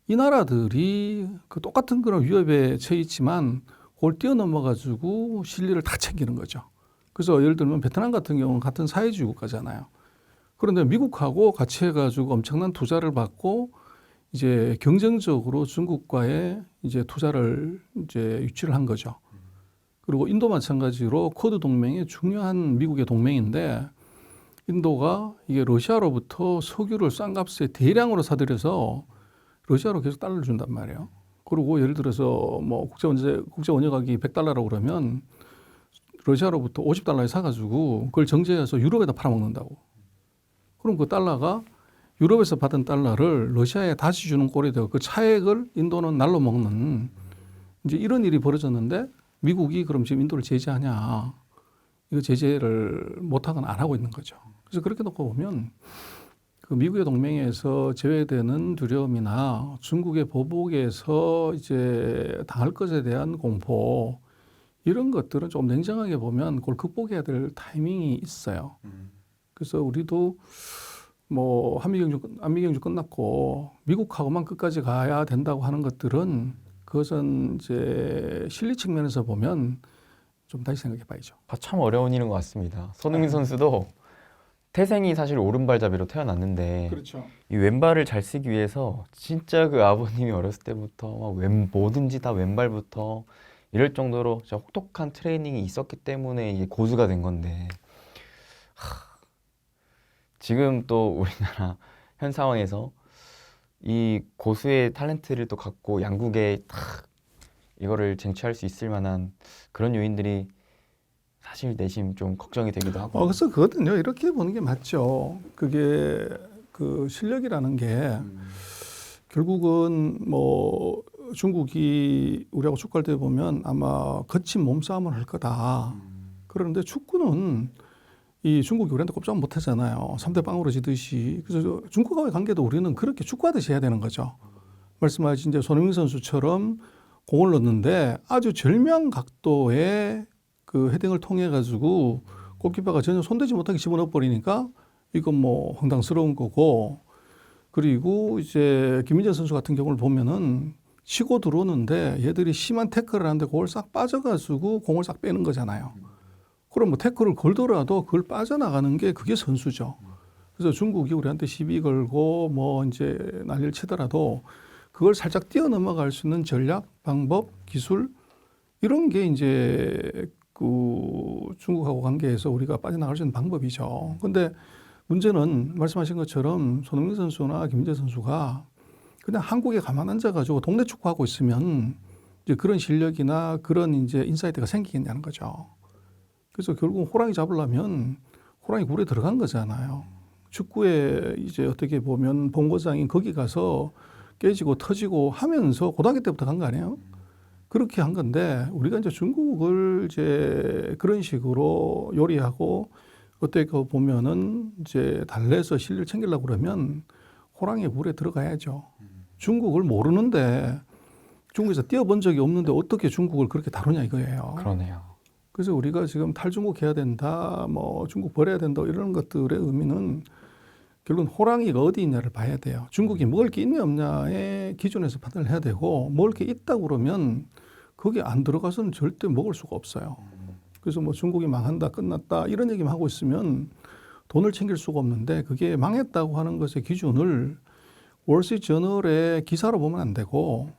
이 나라들이 그 똑같은 그런 위협에 처해 있지만 그걸 뛰어넘어 가지고 실리를 다 챙기는 거죠. 그래서 예를 들면 베트남 같은 경우는 같은 사회주의 국가잖아요. 그런데 미국하고 같이 해가지고 엄청난 투자를 받고 이제 경쟁적으로 중국과의 이제 투자를 이제 유치를 한 거죠. 그리고 인도 마찬가지로 쿼드 동맹이 중요한 미국의 동맹인데 인도가 이게 러시아로부터 석유를 싼 값에 대량으로 사들여서 러시아로 계속 달러를 준단 말이에요. 그리고 예를 들어서 뭐 국제 원유 가격이 $100라고 그러면 러시아로부터 $50에 사가지고 그걸 정제해서 유럽에다 팔아먹는다고. 그럼 그 달러가 유럽에서 받은 달러를 러시아에 다시 주는 꼴이 되고 그 차액을 인도는 날로 먹는 이제 이런 일이 벌어졌는데 미국이 그럼 지금 인도를 제재하냐? 이거 제재를 못하거나 안 하고 있는 거죠. 그래서 그렇게 놓고 보면 그 미국의 동맹에서 제외되는 두려움이나 중국의 보복에서 이제 당할 것에 대한 공포 이런 것들은 좀 냉정하게 보면 그걸 극복해야 될 타이밍이 있어요. 그래서 우리도 뭐 한미경주 끝났고 미국하고만 끝까지 가야 된다고 하는 것들은 그것은 이제 실리 측면에서 보면 좀 다시 생각해 봐야죠. 참 어려운 일인 것 같습니다. 손흥민 선수도 태생이 사실 오른발잡이로 태어났는데 그렇죠. 이 왼발을 잘 쓰기 위해서 진짜 그 아버님이 어렸을 때부터 뭐든지 다 왼발부터 이럴 정도로 진짜 혹독한 트레이닝이 있었기 때문에 이게 고수가 된 건데 지금 또 우리나라 현 상황에서 이 고수의 탤런트를 또 갖고 양국에 탁 이거를 쟁취할 수 있을 만한 그런 요인들이 사실 내심 좀 걱정이 되기도 하고. 그래서 그거든요. 이렇게 보는 게 맞죠. 그게 그 실력이라는 게 결국은 뭐 중국이 우리하고 축구할 때 보면 아마 거친 몸싸움을 할 거다. 그런데 축구는 이 중국이 우리한테 꼼짝 못 하잖아요. 3대 0으로 지듯이. 그래서 중국과의 관계도 우리는 그렇게 축구하듯이 해야 되는 거죠. 말씀하신 이제 손흥민 선수처럼 공을 넣는데 아주 절묘한 각도의 그 헤딩을 통해 가지고 골키퍼가 전혀 손대지 못하게 집어넣어 버리니까 이건 뭐 황당스러운 거고, 그리고 이제 김민재 선수 같은 경우를 보면은 치고 들어오는데 얘들이 심한 태클을 하는데 그걸 싹 빠져가지고 공을 싹 빼는 거잖아요. 그럼 뭐 태클을 걸더라도 그걸 빠져나가는 게 그게 선수죠. 그래서 중국이 우리한테 시비 걸고 뭐 이제 난리를 치더라도 그걸 살짝 뛰어넘어갈 수 있는 전략, 방법, 기술 이런 게 이제 그 중국하고 관계에서 우리가 빠져나갈 수 있는 방법이죠. 근데 문제는 말씀하신 것처럼 손흥민 선수나 김민재 선수가 그냥 한국에 가만 앉아가지고 동네 축구하고 있으면 이제 그런 실력이나 그런 이제 인사이트가 생기겠냐는 거죠. 그래서 결국 호랑이 잡으려면 호랑이 굴에 들어간 거잖아요. 축구에 이제 어떻게 보면 본고장인 거기 가서 깨지고 터지고 하면서 고등학교 때부터 간 거 아니에요? 그렇게 한 건데 우리가 이제 중국을 이제 그런 식으로 요리하고 어떻게 보면은 이제 달래서 실력을 챙기려고 그러면 호랑이 굴에 들어가야죠. 중국을 모르는데 중국에서 뛰어본 적이 없는데 어떻게 중국을 그렇게 다루냐 이거예요. 그러네요. 그래서 우리가 지금 탈중국 해야 된다, 뭐 중국 버려야 된다 이런 것들의 의미는 결국은 호랑이가 어디 있냐를 봐야 돼요. 중국이 먹을 게 있냐 없냐의 기준에서 판단을 해야 되고 먹을 게 있다고 그러면 거기 안 들어가서는 절대 먹을 수가 없어요. 그래서 뭐 중국이 망한다, 끝났다 이런 얘기만 하고 있으면 돈을 챙길 수가 없는데 그게 망했다고 하는 것의 기준을 월스트리트저널의 기사로 보면 안 되고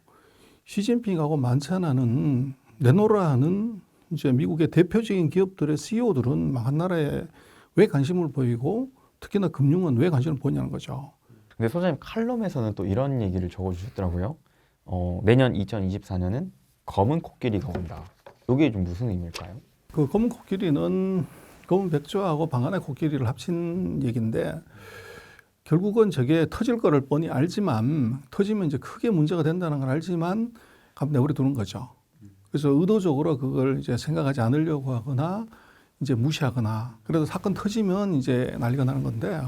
시진핑하고 만찬하는 내노라 하는 이제 미국의 대표적인 기업들의 CEO들은 망한 나라에 왜 관심을 보이고 특히나 금융은 왜 관심을 보이냐는 거죠. 근데 소장님 칼럼에서는 또 이런 얘기를 적어주셨더라고요. 내년 2024년은 검은 코끼리가 온다. 이게 좀 무슨 의미일까요? 그 검은 코끼리는 검은 백조하고 방안의 코끼리를 합친 얘기인데 결국은 저게 터질 거를 뻔히 알지만 터지면 이제 크게 문제가 된다는 걸 알지만 갑 내버려 두는 거죠. 그래서 의도적으로 그걸 이제 생각하지 않으려고 하거나 이제 무시하거나 그래도 사건 터지면 이제 난리가 나는 건데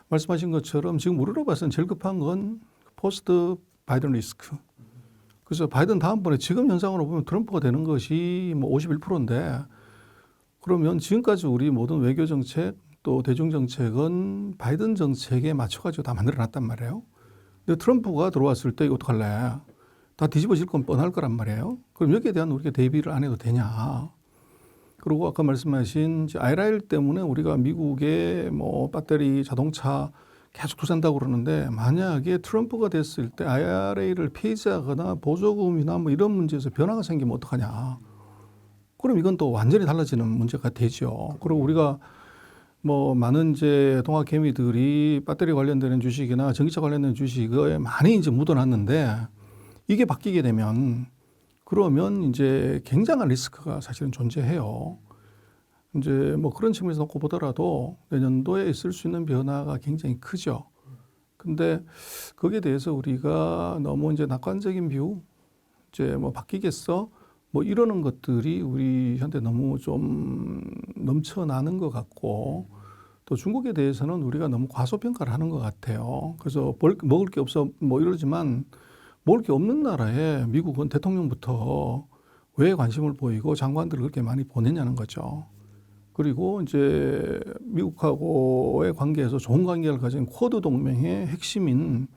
말씀하신 것처럼 지금 우리로 봐서는 제일 급한 건 포스트 바이든 리스크. 그래서 바이든 다음번에 지금 현상으로 보면 트럼프가 되는 것이 뭐 51%인데 그러면 지금까지 우리 모든 외교 정책 또 대중 정책은 바이든 정책에 맞춰가지고 다 만들어놨단 말이에요. 근데 트럼프가 들어왔을 때 이거 어떡할래? 다 뒤집어질 건 뻔할 거란 말이에요. 그럼 여기에 대한 우리가 대비를 안 해도 되냐? 그리고 아까 말씀하신 IRA 때문에 우리가 미국의 뭐 배터리 자동차 계속 투자한다고 그러는데 만약에 트럼프가 됐을 때 IRA를 폐지하거나 보조금이나 뭐 이런 문제에서 변화가 생기면 어떡하냐. 그럼 이건 또 완전히 달라지는 문제가 되죠. 그리고 우리가 뭐 많은 이제 동학 개미들이 배터리 관련되는 주식이나 전기차 관련된 주식에 많이 이제 묻어놨는데 이게 바뀌게 되면 그러면 이제 굉장한 리스크가 사실은 존재해요. 이제 뭐 그런 측면에서 놓고 보더라도 내년도에 있을 수 있는 변화가 굉장히 크죠. 근데 거기에 대해서 우리가 너무 이제 낙관적인 뷰, 이제 뭐 바뀌겠어? 뭐 이러는 것들이 우리한테 너무 좀 넘쳐나는 것 같고 또 중국에 대해서는 우리가 너무 과소평가를 하는 것 같아요. 그래서 먹을 게 없어 뭐 이러지만 먹을 게 없는 나라에 미국은 대통령부터 왜 관심을 보이고 장관들을 그렇게 많이 보내냐는 거죠. 그리고 이제 미국하고의 관계에서 좋은 관계를 가진 쿼드 동맹의 핵심인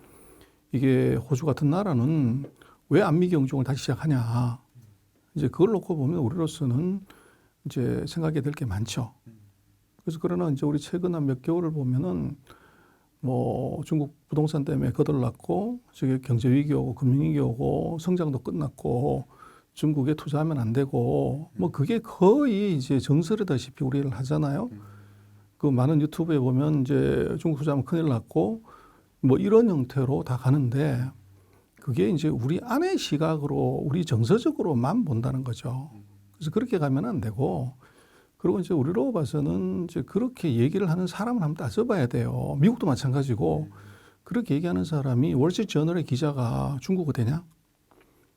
이게 호주 같은 나라는 왜 안미 경중을 다시 시작하냐. 이제 그걸 놓고 보면 우리로서는 이제 생각이 될 게 많죠. 그래서 그러나 이제 우리 최근 한 몇 개월을 보면은 뭐 중국 부동산 때문에 거덜났고 저게 경제 위기 오고 금융 위기 오고 성장도 끝났고 중국에 투자하면 안 되고 뭐 그게 거의 이제 정설이다시피 우리를 하잖아요. 그 많은 유튜브에 보면 이제 중국 투자하면 큰일 났고 뭐 이런 형태로 다 가는데 그게 이제 우리 안의 시각으로 우리 정서적으로만 본다는 거죠. 그래서 그렇게 가면 안 되고 그리고 이제 우리로 봐서는 이제 그렇게 얘기를 하는 사람을 한번 따져봐야 돼요. 미국도 마찬가지고 그렇게 얘기하는 사람이 월스트리트저널의 기자가 중국어 되냐?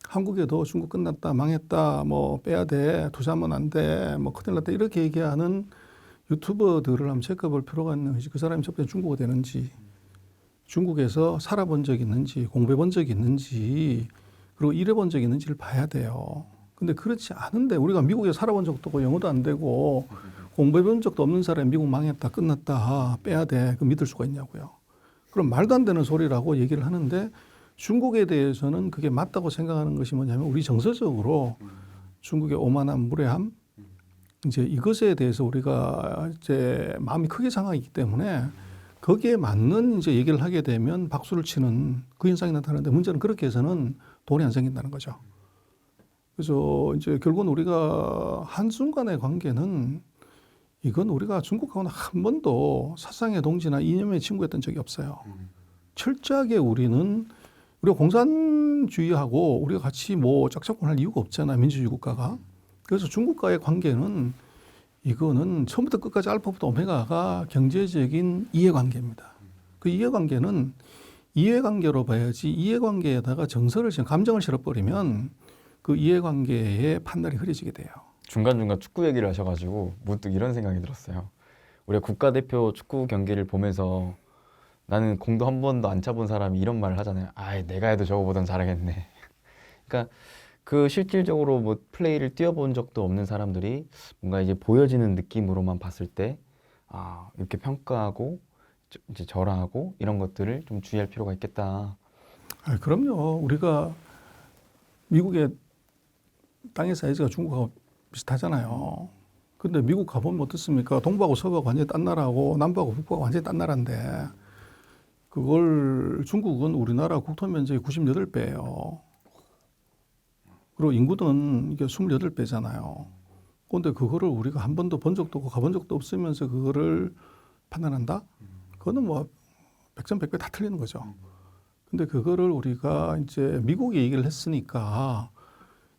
한국에도 중국 끝났다, 망했다, 뭐 빼야 돼, 투자하면 안 돼, 뭐 큰일 났다 이렇게 얘기하는 유튜버들을 한번 체크해볼 필요가 있는지 그 사람이 첫 번째 중국어 되는지 중국에서 살아본 적이 있는지 공부해본 적이 있는지 그리고 일해본 적이 있는지를 봐야 돼요. 근데 그렇지 않은데 우리가 미국에 살아본 적도 없고 영어도 안 되고 공부해본 적도 없는 사람이 미국 망했다, 끝났다, 빼야 돼, 그 믿을 수가 있냐고요. 그럼 말도 안 되는 소리라고 얘기를 하는데 중국에 대해서는 그게 맞다고 생각하는 것이 뭐냐면 우리 정서적으로 중국의 오만함, 무례함 이제 이것에 대해서 우리가 이제 마음이 크게 상하기 때문에 거기에 맞는 이제 얘기를 하게 되면 박수를 치는 그 현상이 나타나는데 문제는 그렇게 해서는 돈이 안 생긴다는 거죠. 그래서 이제 결국은 우리가 한순간의 관계는 이건 우리가 중국하고는 한 번도 사상의 동지나 이념의 친구였던 적이 없어요. 철저하게 우리가 공산주의하고 우리가 같이 뭐 짝짝꿍할 이유가 없잖아요. 민주주의 국가가. 그래서 중국과의 관계는 이거는 처음부터 끝까지 알파부터 오메가가 경제적인 이해관계입니다. 그 이해관계는 이해관계로 봐야지 이해관계에다가 정서를 감정을 실어버리면 그 이해관계의 판단이 흐려지게 돼요. 중간중간 축구 얘기를 하셔가지고 문득 이런 생각이 들었어요. 우리가 국가대표 축구 경기를 보면서 나는 공도 한 번도 안 차본 사람이 이런 말을 하잖아요. 아, 내가 해도 저거보단 잘하겠네. 그러니까 그 실질적으로 뭐 플레이를 뛰어본 적도 없는 사람들이 뭔가 이제 보여지는 느낌으로만 봤을 때 아, 이렇게 평가하고 이제 절하하고 이런 것들을 좀 주의할 필요가 있겠다. 그럼요. 우리가 미국의 땅의 사이즈가 중국하고 비슷하잖아요. 근데 미국 가보면 어떻습니까? 동부하고 서부하고 완전히 딴 나라고 남부하고 북부하고 완전히 딴 나라인데 그걸 중국은 우리나라 국토 면적이 98배예요. 그리고 인구는 이게 28배잖아요. 그런데 그거를 우리가 한 번도 본 적도 없고 가본 적도 없으면서 그거를 판단한다? 그거는 뭐 백전백배 다 틀리는 거죠. 근데 그거를 우리가 이제 미국이 얘기를 했으니까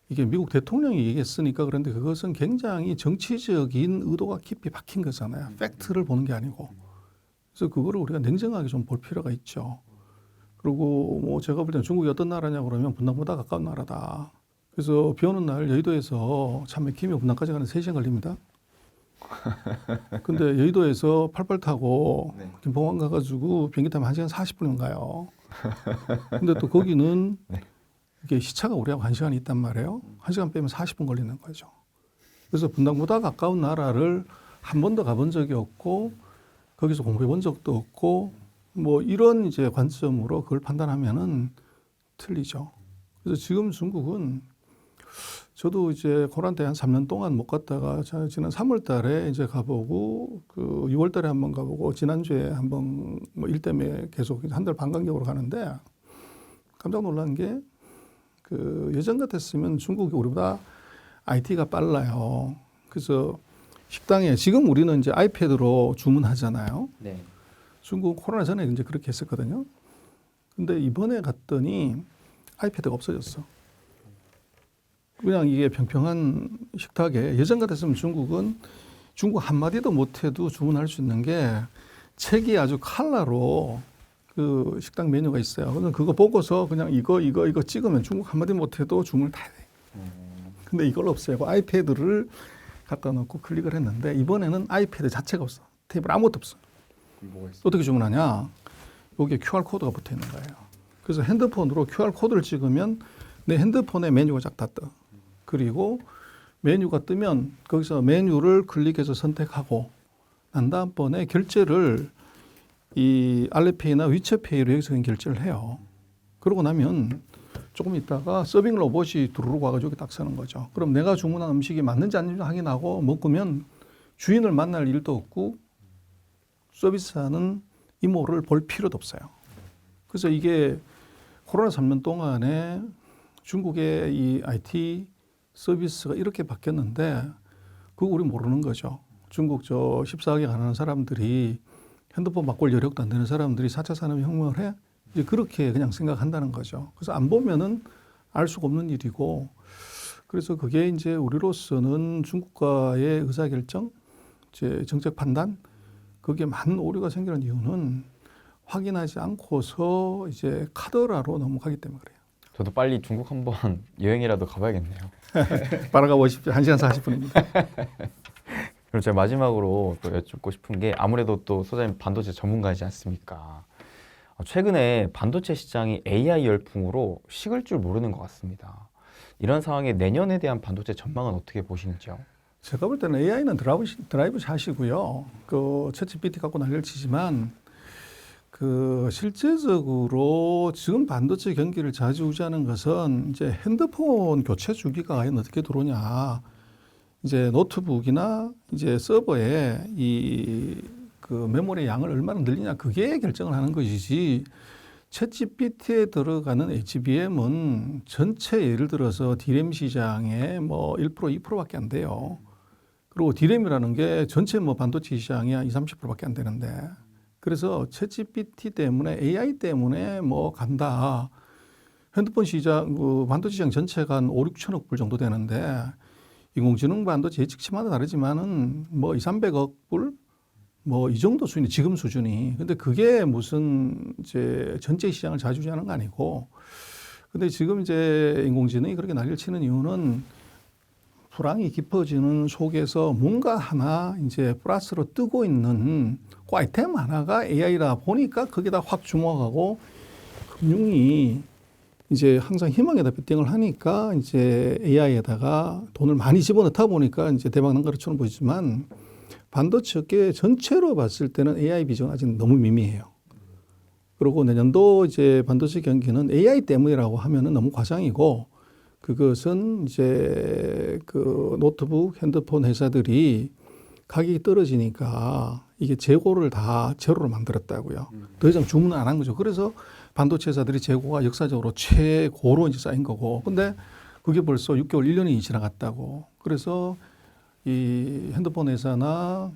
이게 미국 대통령이 얘기했으니까 그런데 그것은 굉장히 정치적인 의도가 깊이 박힌 거잖아요. 팩트를 보는 게 아니고. 그래서 그거를 우리가 냉정하게 좀 볼 필요가 있죠. 그리고 뭐 제가 볼 때는 중국이 어떤 나라냐 그러면 분당보다 가까운 나라다. 그래서 비 오는 날 여의도에서 참 막히면 분당까지 가는 3시간 걸립니다. 근데 여의도에서 팔팔 타고 네. 김포공항 가가지고 비행기 타면 1시간 40분이면 가요. 근데 또 거기는 네. 이게 시차가 우리하고 1시간이 있단 말이에요. 1시간 빼면 40분 걸리는 거죠. 그래서 분당보다 가까운 나라를 한 번도 가본 적이 없고 거기서 공부해 본 적도 없고 뭐 이런 이제 관점으로 그걸 판단하면은 틀리죠. 그래서 지금 중국은 저도 이제 코로나 때 한 3년 동안 못 갔다가 지난 3월 달에 이제 가보고 그 6월 달에 한번 가보고 지난주에 한번 뭐 일 때문에 계속 한 달 반 간격으로 가는데 깜짝 놀란 게 그 예전 같았으면 중국이 우리보다 IT가 빨라요. 그래서 식당에 지금 우리는 이제 아이패드로 주문하잖아요. 네. 중국 코로나 전에 이제 그렇게 했었거든요. 근데 이번에 갔더니 아이패드가 없어졌어. 그냥 이게 평평한 식탁에 예전 같았으면 중국 한마디도 못해도 주문할 수 있는 게 책이 아주 칼라로 그 식당 메뉴가 있어요. 그래서 그거 보고서 그냥 이거 찍으면 중국 한마디 못해도 주문을 다 해. 근데 이걸 없애고 아이패드를 갖다 놓고 클릭을 했는데 이번에는 아이패드 자체가 없어. 테이블 아무것도 없어. 뭐가 있어? 어떻게 주문하냐? 여기에 QR 코드가 붙어 있는 거예요. 그래서 핸드폰으로 QR 코드를 찍으면 내 핸드폰에 메뉴가 쫙 다 떠. 그리고 메뉴가 뜨면 거기서 메뉴를 클릭해서 선택하고 난 다음번에 결제를 이 알리페이나 위챗페이로 여기서 그냥 결제를 해요. 그러고 나면 조금 있다가 서빙 로봇이 두루룩 와가지고 여기 딱 서는 거죠. 그럼 내가 주문한 음식이 맞는지 아닌지 확인하고 먹으면 주인을 만날 일도 없고 서비스하는 이모를 볼 필요도 없어요. 그래서 이게 코로나 3년 동안에 중국의 이 IT 서비스가 이렇게 바뀌었는데 그거 우리 모르는 거죠. 중국 저 14억에 가는 사람들이 핸드폰 바꿀 여력도 안 되는 사람들이 4차 산업혁명을 해? 이제 그렇게 그냥 생각한다는 거죠. 그래서 안 보면은 알 수가 없는 일이고 그래서 그게 이제 우리로서는 중국과의 의사결정, 이제 정책 판단 그게 많은 오류가 생기는 이유는 확인하지 않고서 이제 카더라로 넘어가기 때문에 그래요. 저도 빨리 중국 한번 여행이라도 가봐야겠네요. 바라가 보십시오. 1시간 40분입니다. 그럼 제가 마지막으로 또 여쭙고 싶은 게 아무래도 또 소장님 반도체 전문가이지 않습니까? 최근에 반도체 시장이 AI 열풍으로 식을 줄 모르는 것 같습니다. 이런 상황에 내년에 대한 반도체 전망은 어떻게 보시는지요? 제가 볼 때는 AI는 드라이브 샷이고요. 그 챗GPT 갖고 난리를 치지만 그 실제적으로 지금 반도체 경기를 좌지우지하는 것은 이제 핸드폰 교체 주기가 과연 어떻게 들어오냐. 이제 노트북이나 이제 서버에 이 그 메모리 양을 얼마나 늘리냐 그게 결정을 하는 것이지 챗GPT에 들어가는 HBM은 전체 예를 들어서 D램 시장의 뭐 1%, 2%밖에 안 돼요. 그리고 D램이라는 게 전체 뭐 반도체 시장이 한 20, 30%밖에 안 되는데 그래서 챗GPT 때문에 AI 때문에 뭐 간다. 핸드폰 시장, 그 반도체 시장 전체가 한 5, 6천억 불 정도 되는데 인공지능 반도체 예측치마다 다르지만은 뭐 2, 300억 불 뭐 이 정도 수준이 지금 수준이. 근데 그게 무슨 이제 전체 시장을 좌지우지하는 거 아니고. 근데 지금 이제 인공지능이 그렇게 난리를 치는 이유는 불황이 깊어지는 속에서 뭔가 하나 이제 플러스로 뜨고 있는 그 아이템 하나가 AI라 보니까 거기다 확 주목하고 금융이 이제 항상 희망에다 베팅을 하니까 이제 AI에다가 돈을 많이 집어넣다 보니까 이제 대박 난 것처럼 보이지만 반도체 업계 전체로 봤을 때는 AI 비중은 아직 너무 미미해요. 그리고 내년도 이제 반도체 경기는 AI 때문이라고 하면은 너무 과장이고 그것은 이제 그 노트북, 핸드폰 회사들이 가격이 떨어지니까 이게 재고를 다 제로로 만들었다고요. 더 이상 주문을 안 한 거죠. 그래서 반도체 회사들이 재고가 역사적으로 최고로 이제 쌓인 거고. 근데 그게 벌써 6개월, 1년이 지나갔다고. 그래서 이 핸드폰 회사나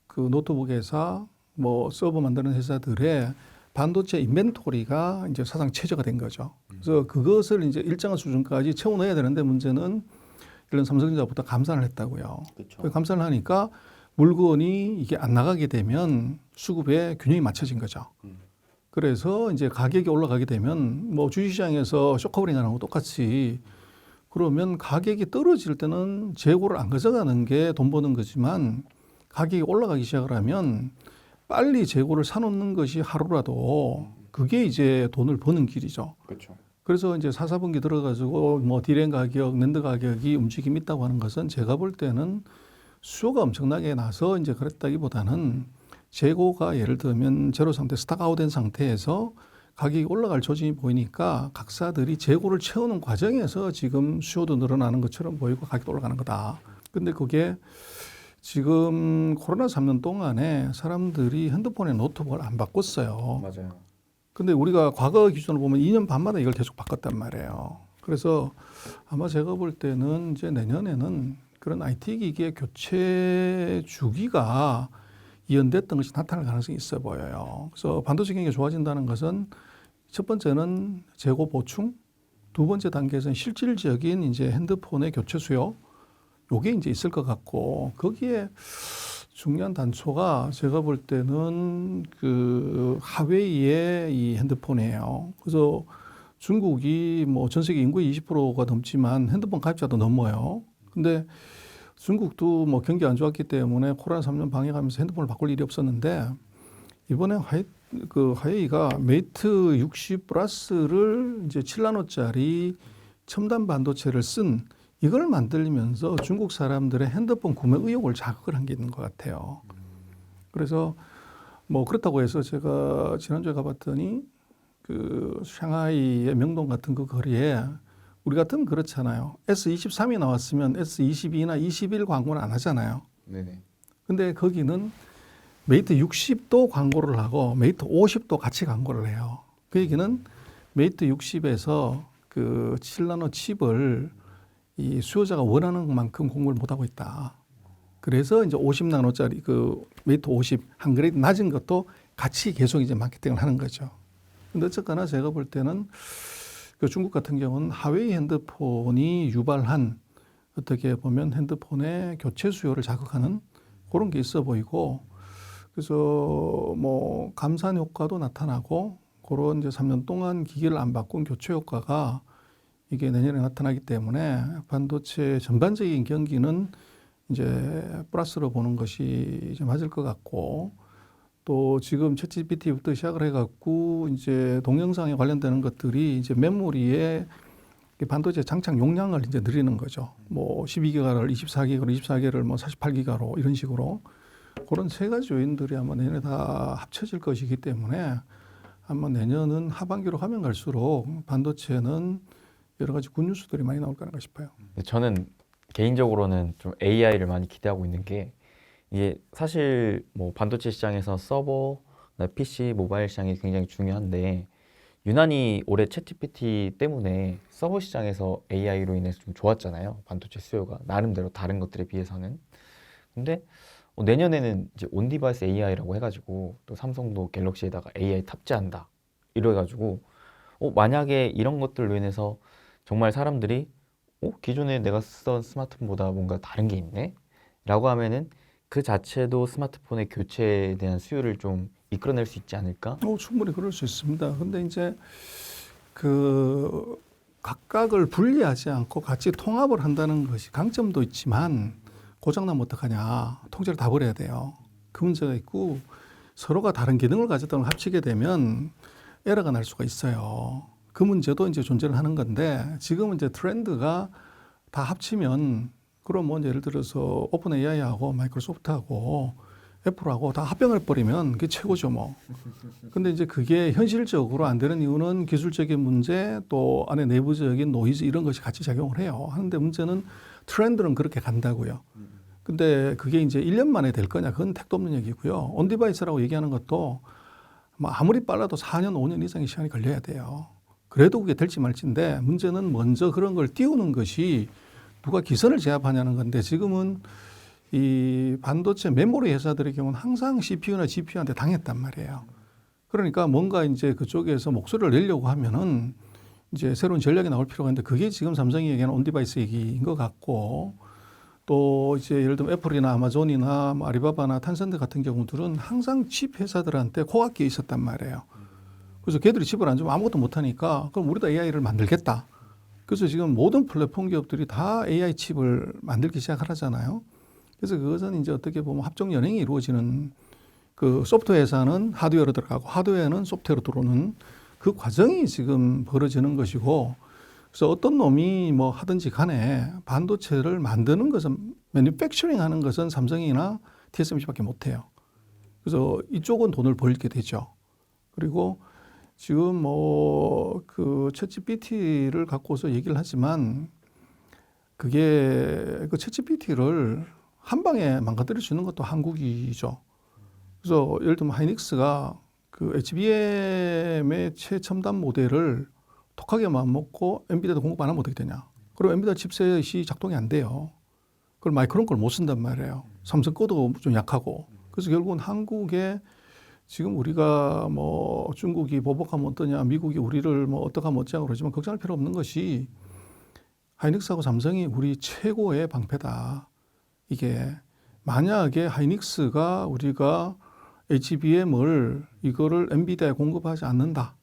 그 노트북 회사, 뭐 서버 만드는 회사들의 반도체 인벤토리가 이제 사상 최저가 된 거죠. 그래서 그것을 이제 일정한 수준까지 채워 넣어야 되는데 문제는 이런 삼성전자부터 감산을 했다고요. 그렇죠. 감산을 하니까 물건이 이게 안 나가게 되면 수급에 균형이 맞춰진 거죠. 그래서 이제 가격이 올라가게 되면 뭐 주식시장에서 쇼커버링 하는 거 똑같이 그러면 가격이 떨어질 때는 재고를 안 가져가는 게 돈 버는 거지만 가격이 올라가기 시작을 하면 빨리 재고를 사놓는 것이 하루라도 그게 이제 돈을 버는 길이죠. 그렇죠. 그래서 이제 4, 4분기 들어가지고 뭐 디램 가격, 낸드 가격이 움직임이 있다고 하는 것은 제가 볼 때는 수요가 엄청나게 나서 이제 그랬다기보다는 재고가 예를 들면 제로 상태, 스탁아웃된 상태에서 가격이 올라갈 조짐이 보이니까 각사들이 재고를 채우는 과정에서 지금 수요도 늘어나는 것처럼 보이고 가격도 올라가는 거다. 근데 그게 지금 코로나 3년 동안에 사람들이 핸드폰에 노트북을 안 바꿨어요. 맞아요. 근데 우리가 과거 기준으로 보면 2년 반마다 이걸 계속 바꿨단 말이에요. 그래서 아마 제가 볼 때는 이제 내년에는 그런 IT 기기의 교체 주기가 이연됐던 것이 나타날 가능성이 있어 보여요. 그래서 반도체 경기가 좋아진다는 것은 첫 번째는 재고 보충, 두 번째 단계에서는 실질적인 이제 핸드폰의 교체 수요, 요게 이제 있을 것 같고 거기에 중요한 단초가 제가 볼 때는 그 하웨이의 이 핸드폰이에요. 그래서 중국이 뭐 전 세계 인구의 20%가 넘지만 핸드폰 가입자도 넘어요. 근데 중국도 뭐 경기 안 좋았기 때문에 코로나 3년 방역하면서 핸드폰을 바꿀 일이 없었는데 이번에 화웨이가 메이트 60 플러스를 이제 7나노짜리 첨단 반도체를 쓴 이걸 만들면서 중국 사람들의 핸드폰 구매 의욕을 자극을 한 게 있는 것 같아요. 그래서 뭐 그렇다고 해서 제가 지난주에 가봤더니 그 샹하이의 명동 같은 그 거리에 우리 같으면 그렇잖아요. S23이 나왔으면 S22나 21 광고는 안 하잖아요. 네네. 근데 거기는 메이트 60도 광고를 하고 메이트 50도 같이 광고를 해요. 그 얘기는 메이트 60에서 그 7나노 칩을 이 수요자가 원하는 만큼 공급을 못하고 있다. 그래서 이제 50나노짜리 그 메이트 50 한 그레이드 낮은 것도 같이 계속 이제 마케팅을 하는 거죠. 근데 어쨌거나 제가 볼 때는 그 중국 같은 경우는 하웨이 핸드폰이 유발한 어떻게 보면 핸드폰의 교체 수요를 자극하는 그런 게 있어 보이고 그래서 뭐 감산 효과도 나타나고 그런 이제 3년 동안 기기를 안 바꾼 교체 효과가 이게 내년에 나타나기 때문에 반도체 전반적인 경기는 이제 플러스로 보는 것이 이제 맞을 것 같고 또 지금 챗GPT부터 시작을 해갖고 이제 동영상에 관련되는 것들이 이제 메모리에 반도체 장착 용량을 이제 늘리는 거죠. 뭐 12기가를 24기가로 24기가를 뭐 48기가로 이런 식으로 그런 세 가지 요인들이 아마 내년에 다 합쳐질 것이기 때문에 아마 내년은 하반기로 가면 갈수록 반도체는 여러 가지 굿뉴스들이 많이 나올 거라고 싶어요. 저는 개인적으로는 좀 AI를 많이 기대하고 있는 게 이게 사실 뭐 반도체 시장에서 서버, PC, 모바일 시장이 굉장히 중요한데 유난히 올해 챗GPT 때문에 서버 시장에서 AI로 인해서 좀 좋았잖아요. 반도체 수요가 나름대로 다른 것들에 비해서는. 근데 내년에는 이제 온디바이스 AI라고 해가지고 또 삼성도 갤럭시에다가 AI 탑재한다 이래가지고 만약에 이런 것들로 인해서 정말 사람들이 기존에 내가 쓰던 스마트폰보다 뭔가 다른 게 있네? 라고 하면은 그 자체도 스마트폰의 교체에 대한 수요를 좀 이끌어낼 수 있지 않을까? 충분히 그럴 수 있습니다. 근데 이제 그 각각을 분리하지 않고 같이 통합을 한다는 것이 강점도 있지만 고장나면 어떡하냐. 통째로 다 버려야 돼요. 그 문제가 있고 서로가 다른 기능을 가졌다는 걸 합치게 되면 에러가 날 수가 있어요. 그 문제도 이제 존재를 하는 건데 지금은 이제 트렌드가 다 합치면 그럼 뭐 예를 들어서 오픈 AI하고 마이크로소프트하고 애플하고 다 합병을 버리면 그게 최고죠 뭐. 근데 이제 그게 현실적으로 안 되는 이유는 기술적인 문제 또 안에 내부적인 노이즈 이런 것이 같이 작용을 해요. 하는데 문제는 트렌드는 그렇게 간다고요. 근데 그게 이제 1년 만에 될 거냐 그건 택도 없는 얘기고요. 온디바이스라고 얘기하는 것도 아무리 빨라도 4년 5년 이상의 시간이 걸려야 돼요. 그래도 그게 될지 말지인데 문제는 먼저 그런 걸 띄우는 것이 누가 기선을 제압하냐는 건데 지금은 이 반도체 메모리 회사들의 경우는 항상 CPU나 GPU한테 당했단 말이에요. 그러니까 뭔가 이제 그쪽에서 목소리를 내려고 하면은 이제 새로운 전략이 나올 필요가 있는데 그게 지금 삼성이 얘기하는 온디바이스 얘기인 것 같고 또 이제 예를 들면 애플이나 아마존이나 뭐 아리바바나 탄센트 같은 경우들은 항상 칩 회사들한테 코가 끼어 있었단 말이에요. 그래서 걔들이 칩을 안 주면 아무것도 못하니까 그럼 우리도 AI를 만들겠다. 그래서 지금 모든 플랫폼 기업들이 다 AI 칩을 만들기 시작하잖아요. 그래서 그것은 이제 어떻게 보면 합종 연행이 이루어지는 그 소프트웨어 회사는 하드웨어로 들어가고 하드웨어는 소프트웨어로 들어오는 그 과정이 지금 벌어지는 것이고 그래서 어떤 놈이 뭐 하든지 간에 반도체를 만드는 것은 매니팩처링 하는 것은 삼성이나 TSMC밖에 못해요. 그래서 이쪽은 돈을 벌게 되죠. 그리고 지금 뭐 그 챗GPT를 갖고서 얘기를 하지만 그게 그 챗GPT를 한 방에 망가뜨릴 수 있는 것도 한국이죠. 그래서 예를 들면 하이닉스가 그 HBM의 최첨단 모델을 독하게 마음먹고 엔비디아도 공급 안 하면 어떻게 되냐. 그럼 엔비디아 칩셋이 작동이 안 돼요. 그걸 마이크론 걸 못 쓴단 말이에요. 삼성 거도 좀 약하고. 그래서 결국은 한국에 지금 우리가 뭐 중국이 보복하면 어떠냐, 미국이 우리를 뭐 어떻게 하면 어쩌냐 그러지만 걱정할 필요 없는 것이 하이닉스하고 삼성이 우리 최고의 방패다. 이게 만약에 하이닉스가 우리가 HBM을 이거를 엔비디아에 공급하지 않는다.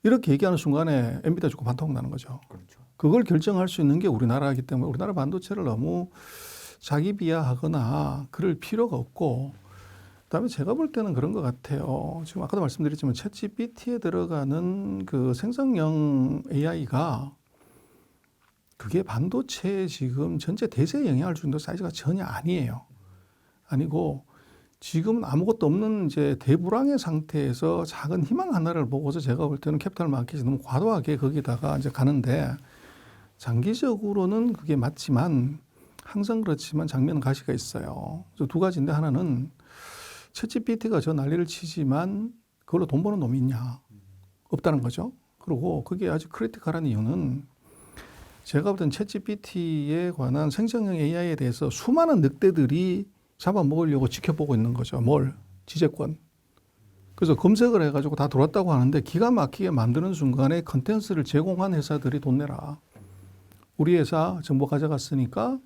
이렇게 얘기하는 순간에 엔비디아 주가 반토막 나는 거죠. 그렇죠. 그걸 결정할 수 있는 게 우리나라이기 때문에 우리나라 반도체를 너무 자기 비하하거나 그럴 필요가 없고, 그다음에 제가 볼 때는 그런 것 같아요. 지금 아까도 말씀드렸지만 챗GPT에 들어가는 그 생성형 AI가 그게 반도체에 지금 전체 대세에 영향을 주는 사이즈가 전혀 아니에요. 아니고 지금 아무것도 없는 이제 대불황의 상태에서 작은 희망 하나를 보고서 제가 볼 때는 캐피탈 마켓이 너무 과도하게 거기다가 이제 가는데, 장기적으로는 그게 맞지만 항상 그렇지만 장면은 가시가 있어요. 그래서 두 가지인데, 하나는 챗GPT가 저 난리를 치지만 그걸로 돈 버는 놈이 있냐? 없다는 거죠. 그리고 그게 아주 크리티컬한 이유는 제가 볼 땐 챗GPT에 관한 생성형 AI에 대해서 수많은 늑대들이 잡아먹으려고 지켜보고 있는 거죠. 뭘? 지재권. 그래서 검색을 해가지고 다 들어왔다고 하는데 기가 막히게 만드는 순간에 컨텐츠를 제공한 회사들이 돈 내라. 우리 회사 정보 가져갔으니까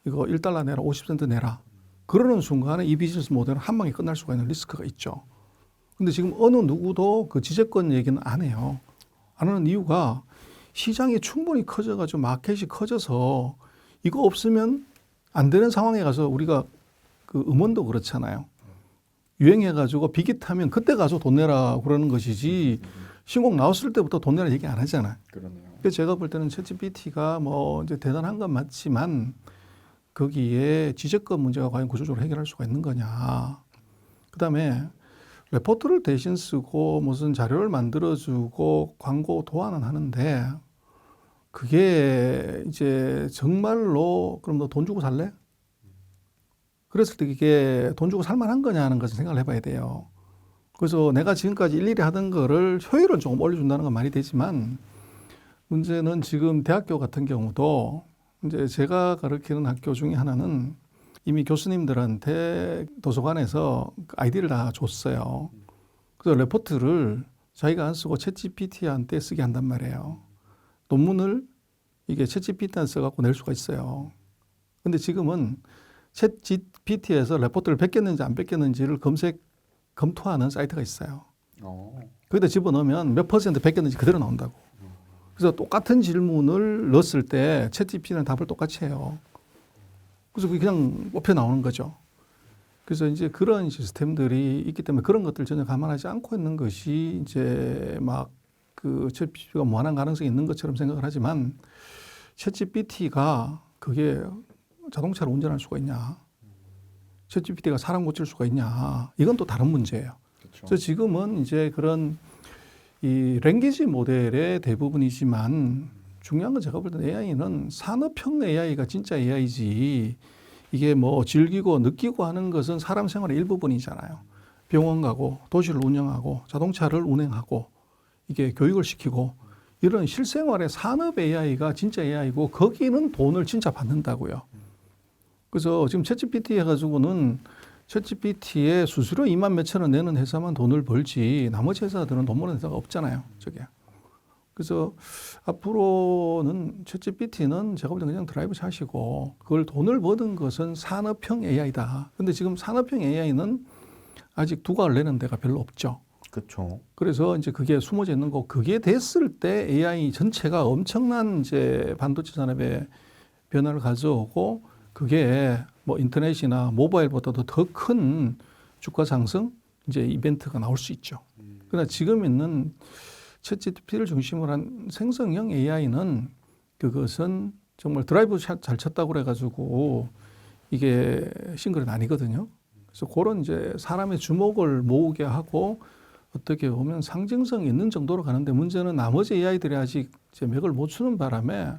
이거 1달러 내라, 50센트 내라. 그러는 순간에 이 비즈니스 모델은 한 방에 끝날 수가 있는 리스크가 있죠. 근데 지금 어느 누구도 그 지재권 얘기는 안 해요. 안 하는 이유가 시장이 충분히 커져가지고 마켓이 커져서 이거 없으면 안 되는 상황에 가서 우리가 그 음원도 그렇잖아요. 유행해가지고 비기 타면 그때 가서 돈 내라 그러는 것이지 신곡 나왔을 때부터 돈 내라 얘기 안 하잖아요. 그러네요. 그래서 제가 볼 때는 챗GPT가 뭐 이제 대단한 건 맞지만 거기에 지적권 문제가 과연 구조적으로 해결할 수가 있는 거냐. 그다음에 레포트를 대신 쓰고 무슨 자료를 만들어주고 광고 도안은 하는데 그게 이제 정말로 그럼 너 돈 주고 살래? 그랬을 때 이게 돈 주고 살만한 거냐 하는 것을 생각을 해봐야 돼요. 그래서 내가 지금까지 일일이 하던 거를 효율은 조금 올려준다는 건 말이 되지만 문제는 지금 대학교 같은 경우도 이제 제가 가르치는 학교 중에 하나는 이미 교수님들한테 도서관에서 아이디를 다 줬어요. 그래서 레포트를 자기가 안 쓰고 챗GPT한테 쓰게 한단 말이에요. 논문을 이게 챗GPT한테 써갖고 낼 수가 있어요. 근데 지금은 챗GPT에서 레포트를 뺏겼는지 안 뺏겼는지를 검토하는 사이트가 있어요. 거기다 집어넣으면 몇 퍼센트 뺏겼는지 그대로 나온다고. 그래서 똑같은 질문을 넣었을 때 챗GPT는 답을 똑같이 해요. 그래서 그게 그냥 뽑혀 나오는 거죠. 그래서 이제 그런 시스템들이 있기 때문에 그런 것들 전혀 감안하지 않고 있는 것이 이제 막 그 챗GPT가 무한한 가능성이 있는 것처럼 생각을 하지만 챗GPT가 그게 자동차를 운전할 수가 있냐? 챗GPT가 사람 고칠 수가 있냐? 이건 또 다른 문제예요. 그렇죠. 그래서 지금은 이제 그런 이 랭귀지 모델의 대부분이지만 중요한 건 제가 볼 때는 AI는 산업형 AI가 진짜 AI지 이게 뭐 즐기고 느끼고 하는 것은 사람 생활의 일부분이잖아요. 병원 가고 도시를 운영하고 자동차를 운행하고 이게 교육을 시키고 이런 실생활의 산업 AI가 진짜 AI고 거기는 돈을 진짜 받는다고요. 그래서 지금 챗GPT 해가지고는 챗GPT에 수수료 2만 몇천 원 내는 회사만 돈을 벌지 나머지 회사들은 돈 버는 회사가 없잖아요. 저게. 그래서 앞으로는 챗GPT는 제가 볼 때 그냥 드라이브 샷이고 그걸 돈을 버는 것은 산업형 AI다. 근데 지금 산업형 AI는 아직 두각을 내는 데가 별로 없죠. 그렇죠. 그래서 이제 그게 숨어져 있는 거, 그게 됐을 때 AI 전체가 엄청난 이제 반도체 산업의 변화를 가져오고 그게 뭐 인터넷이나 모바일보다도 더 큰 주가 상승 이제 이벤트가 나올 수 있죠. 그러나 지금 있는 챗GPT를 중심으로 한 생성형 AI는 그것은 정말 드라이브 샷 잘 쳤다고 그래가지고 이게 싱글은 아니거든요. 그래서 그런 이제 사람의 주목을 모으게 하고 어떻게 보면 상징성이 있는 정도로 가는데 문제는 나머지 AI들이 아직 이제 맥을 못 추는 바람에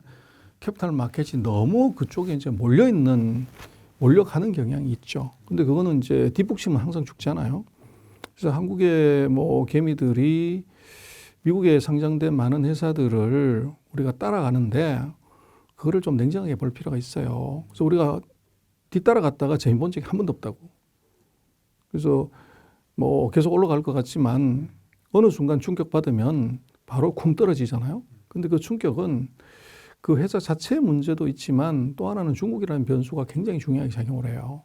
캐피탈 마켓이 너무 그쪽에 이제 몰려가는 경향이 있죠. 근데 그거는 이제 뒷북치면 항상 죽잖아요. 그래서 한국의 뭐 개미들이 미국에 상장된 많은 회사들을 우리가 따라가는데 그거를 좀 냉정하게 볼 필요가 있어요. 그래서 우리가 뒤따라갔다가 재미 본 적이 한 번도 없다고. 그래서 뭐 계속 올라갈 것 같지만 어느 순간 충격받으면 바로 쿵 떨어지잖아요. 근데 그 충격은 그 회사 자체의 문제도 있지만 또 하나는 중국이라는 변수가 굉장히 중요하게 작용을 해요.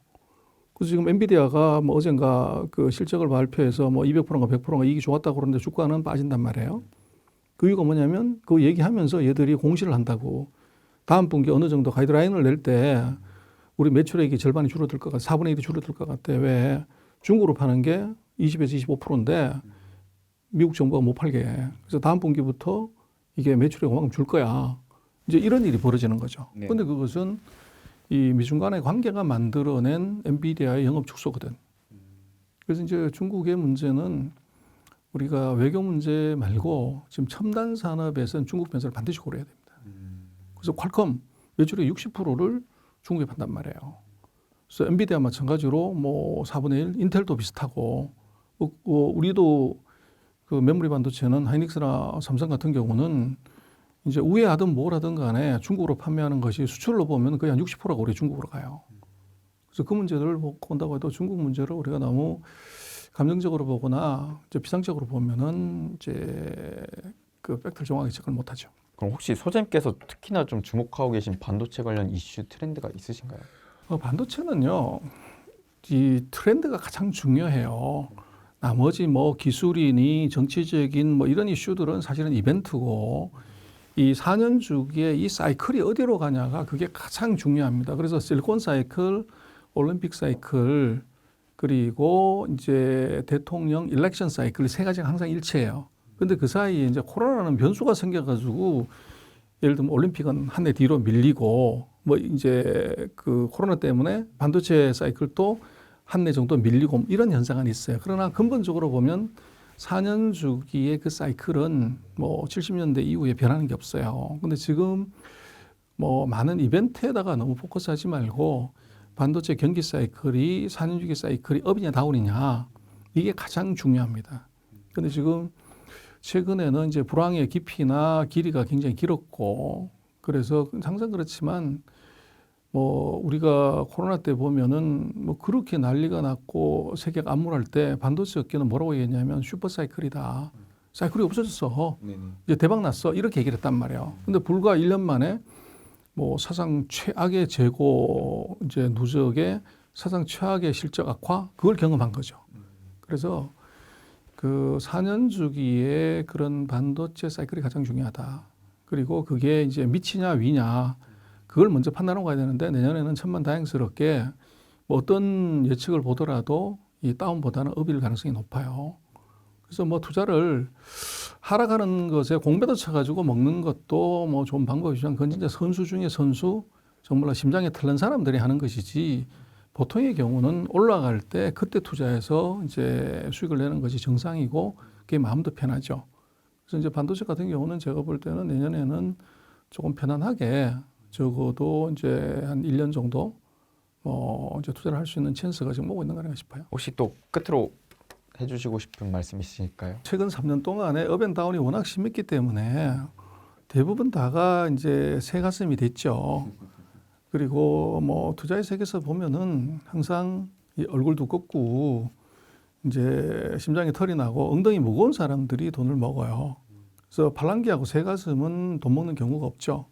그래서 지금 엔비디아가 뭐 어젠가 그 실적을 발표해서 뭐 200%인가 100%인가 이익이 좋았다고 그러는데 주가는 빠진단 말이에요. 그 이유가 뭐냐면 그 얘기하면서 얘들이 공시를 한다고. 다음 분기 어느 정도 가이드라인을 낼 때 우리 매출액이 절반이 줄어들 것 같아. 4분의 1이 줄어들 것 같아. 왜? 중국으로 파는 게 20에서 25%인데 미국 정부가 못 팔게 해. 그래서 다음 분기부터 이게 매출액 그만큼 줄 거야. 이제 이런 일이 벌어지는 거죠. 네. 근데 그것은 이 미중 간의 관계가 만들어낸 엔비디아의 영업 축소거든. 그래서 이제 중국의 문제는 우리가 외교 문제 말고 지금 첨단 산업에서는 중국 변수를 반드시 고려해야 됩니다. 그래서 퀄컴 매출의 60%를 중국에 판단 말이에요. 그래서 엔비디아 마찬가지로 뭐 4분의 1, 인텔도 비슷하고 우리도 그 메모리 반도체는 하이닉스나 삼성 같은 경우는 이제 우회하든 뭘 하든 간에 중국으로 판매하는 것이 수출로 보면 거의 한 60%가 우리 중국으로 가요. 그래서 그 문제들을 본다고 해도 중국 문제를 우리가 너무 감정적으로 보거나 이제 비상적으로 보면은 이제 그 팩트를 정확하게 체크를 못하죠. 그럼 혹시 소장님께서 특히나 좀 주목하고 계신 반도체 관련 이슈 트렌드가 있으신가요? 반도체는요, 이 트렌드가 가장 중요해요. 나머지 뭐 기술이니 정치적인 뭐 이런 이슈들은 사실은 이벤트고 이 4년 주기의 이 사이클이 어디로 가냐가 그게 가장 중요합니다. 그래서 실리콘 사이클, 올림픽 사이클, 그리고 이제 대통령 일렉션 사이클 세 가지가 항상 일치해요. 근데 그 사이에 이제 코로나라는 변수가 생겨가지고 예를 들면 올림픽은 한 해 뒤로 밀리고 뭐 이제 그 코로나 때문에 반도체 사이클도 한 해 정도 밀리고 이런 현상은 있어요. 그러나 근본적으로 보면 4년 주기의 그 사이클은 뭐 70년대 이후에 변하는 게 없어요. 근데 지금 뭐 많은 이벤트에다가 너무 포커스하지 말고 반도체 경기 사이클이 4년 주기 사이클이 업이냐 다운이냐 이게 가장 중요합니다. 근데 지금 최근에는 이제 불황의 깊이나 길이가 굉장히 길었고 그래서 항상 그렇지만 뭐 우리가 코로나 때 보면은 뭐 그렇게 난리가 났고 세계가 암울할 때 반도체 업계는 뭐라고 얘기했냐면 슈퍼 사이클이다. 사이클이 없어졌어. 이제 대박 났어. 이렇게 얘기를 했단 말이에요. 근데 불과 1년 만에 뭐 사상 최악의 재고 이제 누적의 사상 최악의 실적 악화 그걸 경험한 거죠. 그래서 그 4년 주기의 그런 반도체 사이클이 가장 중요하다. 그리고 그게 이제 밑이냐 위냐 그걸 먼저 판단하고 가야 되는데 내년에는 천만다행스럽게 뭐 어떤 예측을 보더라도 이 다운보다는 업일 가능성이 높아요. 그래서 뭐 투자를 하락하는 것에 공배도 쳐가지고 먹는 것도 뭐 좋은 방법이지만 그건 진짜 선수 중에 선수 정말 심장에 털는 사람들이 하는 것이지 보통의 경우는 올라갈 때 그때 투자해서 이제 수익을 내는 것이 정상이고 그게 마음도 편하죠. 그래서 이제 반도체 같은 경우는 제가 볼 때는 내년에는 조금 편안하게 적어도 이제 한 1년 정도 이제 투자를 할 수 있는 찬스가 지금 오고 있는 거 아닌가 싶어요. 혹시 또 끝으로 해주시고 싶은 말씀 있으실까요? 최근 3년 동안에 업앤다운이 워낙 심했기 때문에 대부분 다가 이제 새 가슴이 됐죠. 그리고 뭐 투자의 세계에서 보면은 항상 이 얼굴 두껍고 이제 심장에 털이 나고 엉덩이 무거운 사람들이 돈을 먹어요. 그래서 팔랑귀하고 새 가슴은 돈 먹는 경우가 없죠.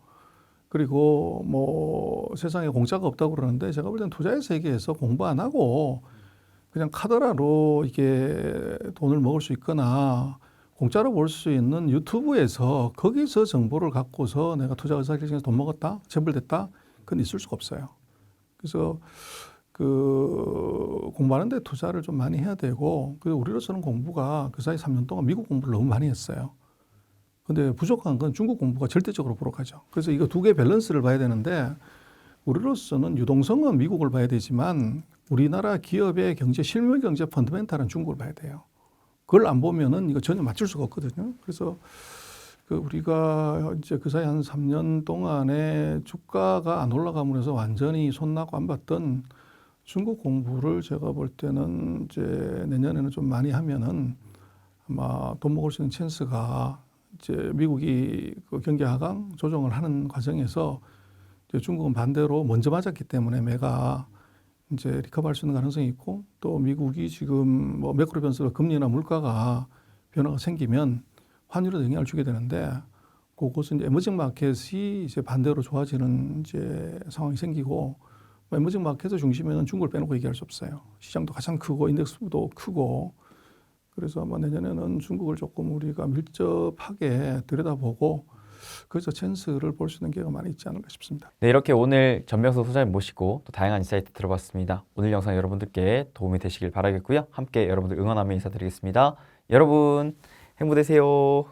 그리고 뭐 세상에 공짜가 없다고 그러는데 제가 볼 때는 투자의 세계에서 공부 안 하고 그냥 카더라로 이게 돈을 먹을 수 있거나 공짜로 볼 수 있는 유튜브에서 거기서 정보를 갖고서 내가 투자 의사결정에서 돈 먹었다, 재벌됐다, 그건 있을 수가 없어요. 그래서 그 공부하는데 투자를 좀 많이 해야 되고 그리고 우리로서는 공부가 그 사이 3년 동안 미국 공부를 너무 많이 했어요. 근데 부족한 건 중국 공부가 절대적으로 부족하죠. 그래서 이거 두 개의 밸런스를 봐야 되는데 우리로서는 유동성은 미국을 봐야 되지만 우리나라 기업의 경제, 실물 경제 펀더멘탈은 중국을 봐야 돼요. 그걸 안 보면은 이거 전혀 맞출 수가 없거든요. 그래서 그 우리가 이제 그 사이 한 3년 동안에 주가가 안 올라감으로 해서 완전히 손나고 안 봤던 중국 공부를 제가 볼 때는 이제 내년에는 좀 많이 하면은 아마 돈 먹을 수 있는 찬스가 이제 미국이 그 경기 하강 조정을 하는 과정에서 이제 중국은 반대로 먼저 맞았기 때문에 매가 이제 리커버할 수 있는 가능성이 있고 또 미국이 지금 뭐 매크로 변수로 금리나 물가가 변화가 생기면 환율에 영향을 주게 되는데 그것은 이제 에머징 마켓이 이제 반대로 좋아지는 이제 상황이 생기고 에머징 마켓의 중심에는 중국을 빼놓고 얘기할 수 없어요. 시장도 가장 크고 인덱스도 크고 그래서 아마 내년에는 중국을 조금 우리가 밀접하게 들여다보고 그래서 찬스를 볼 수 있는 기회가 많이 있지 않을까 싶습니다. 네, 이렇게 오늘 전명석 소장님 모시고 또 다양한 인사이트 들어봤습니다. 오늘 영상 여러분들께 도움이 되시길 바라겠고요. 함께 여러분들 응원하며 인사드리겠습니다. 여러분 행복 되세요.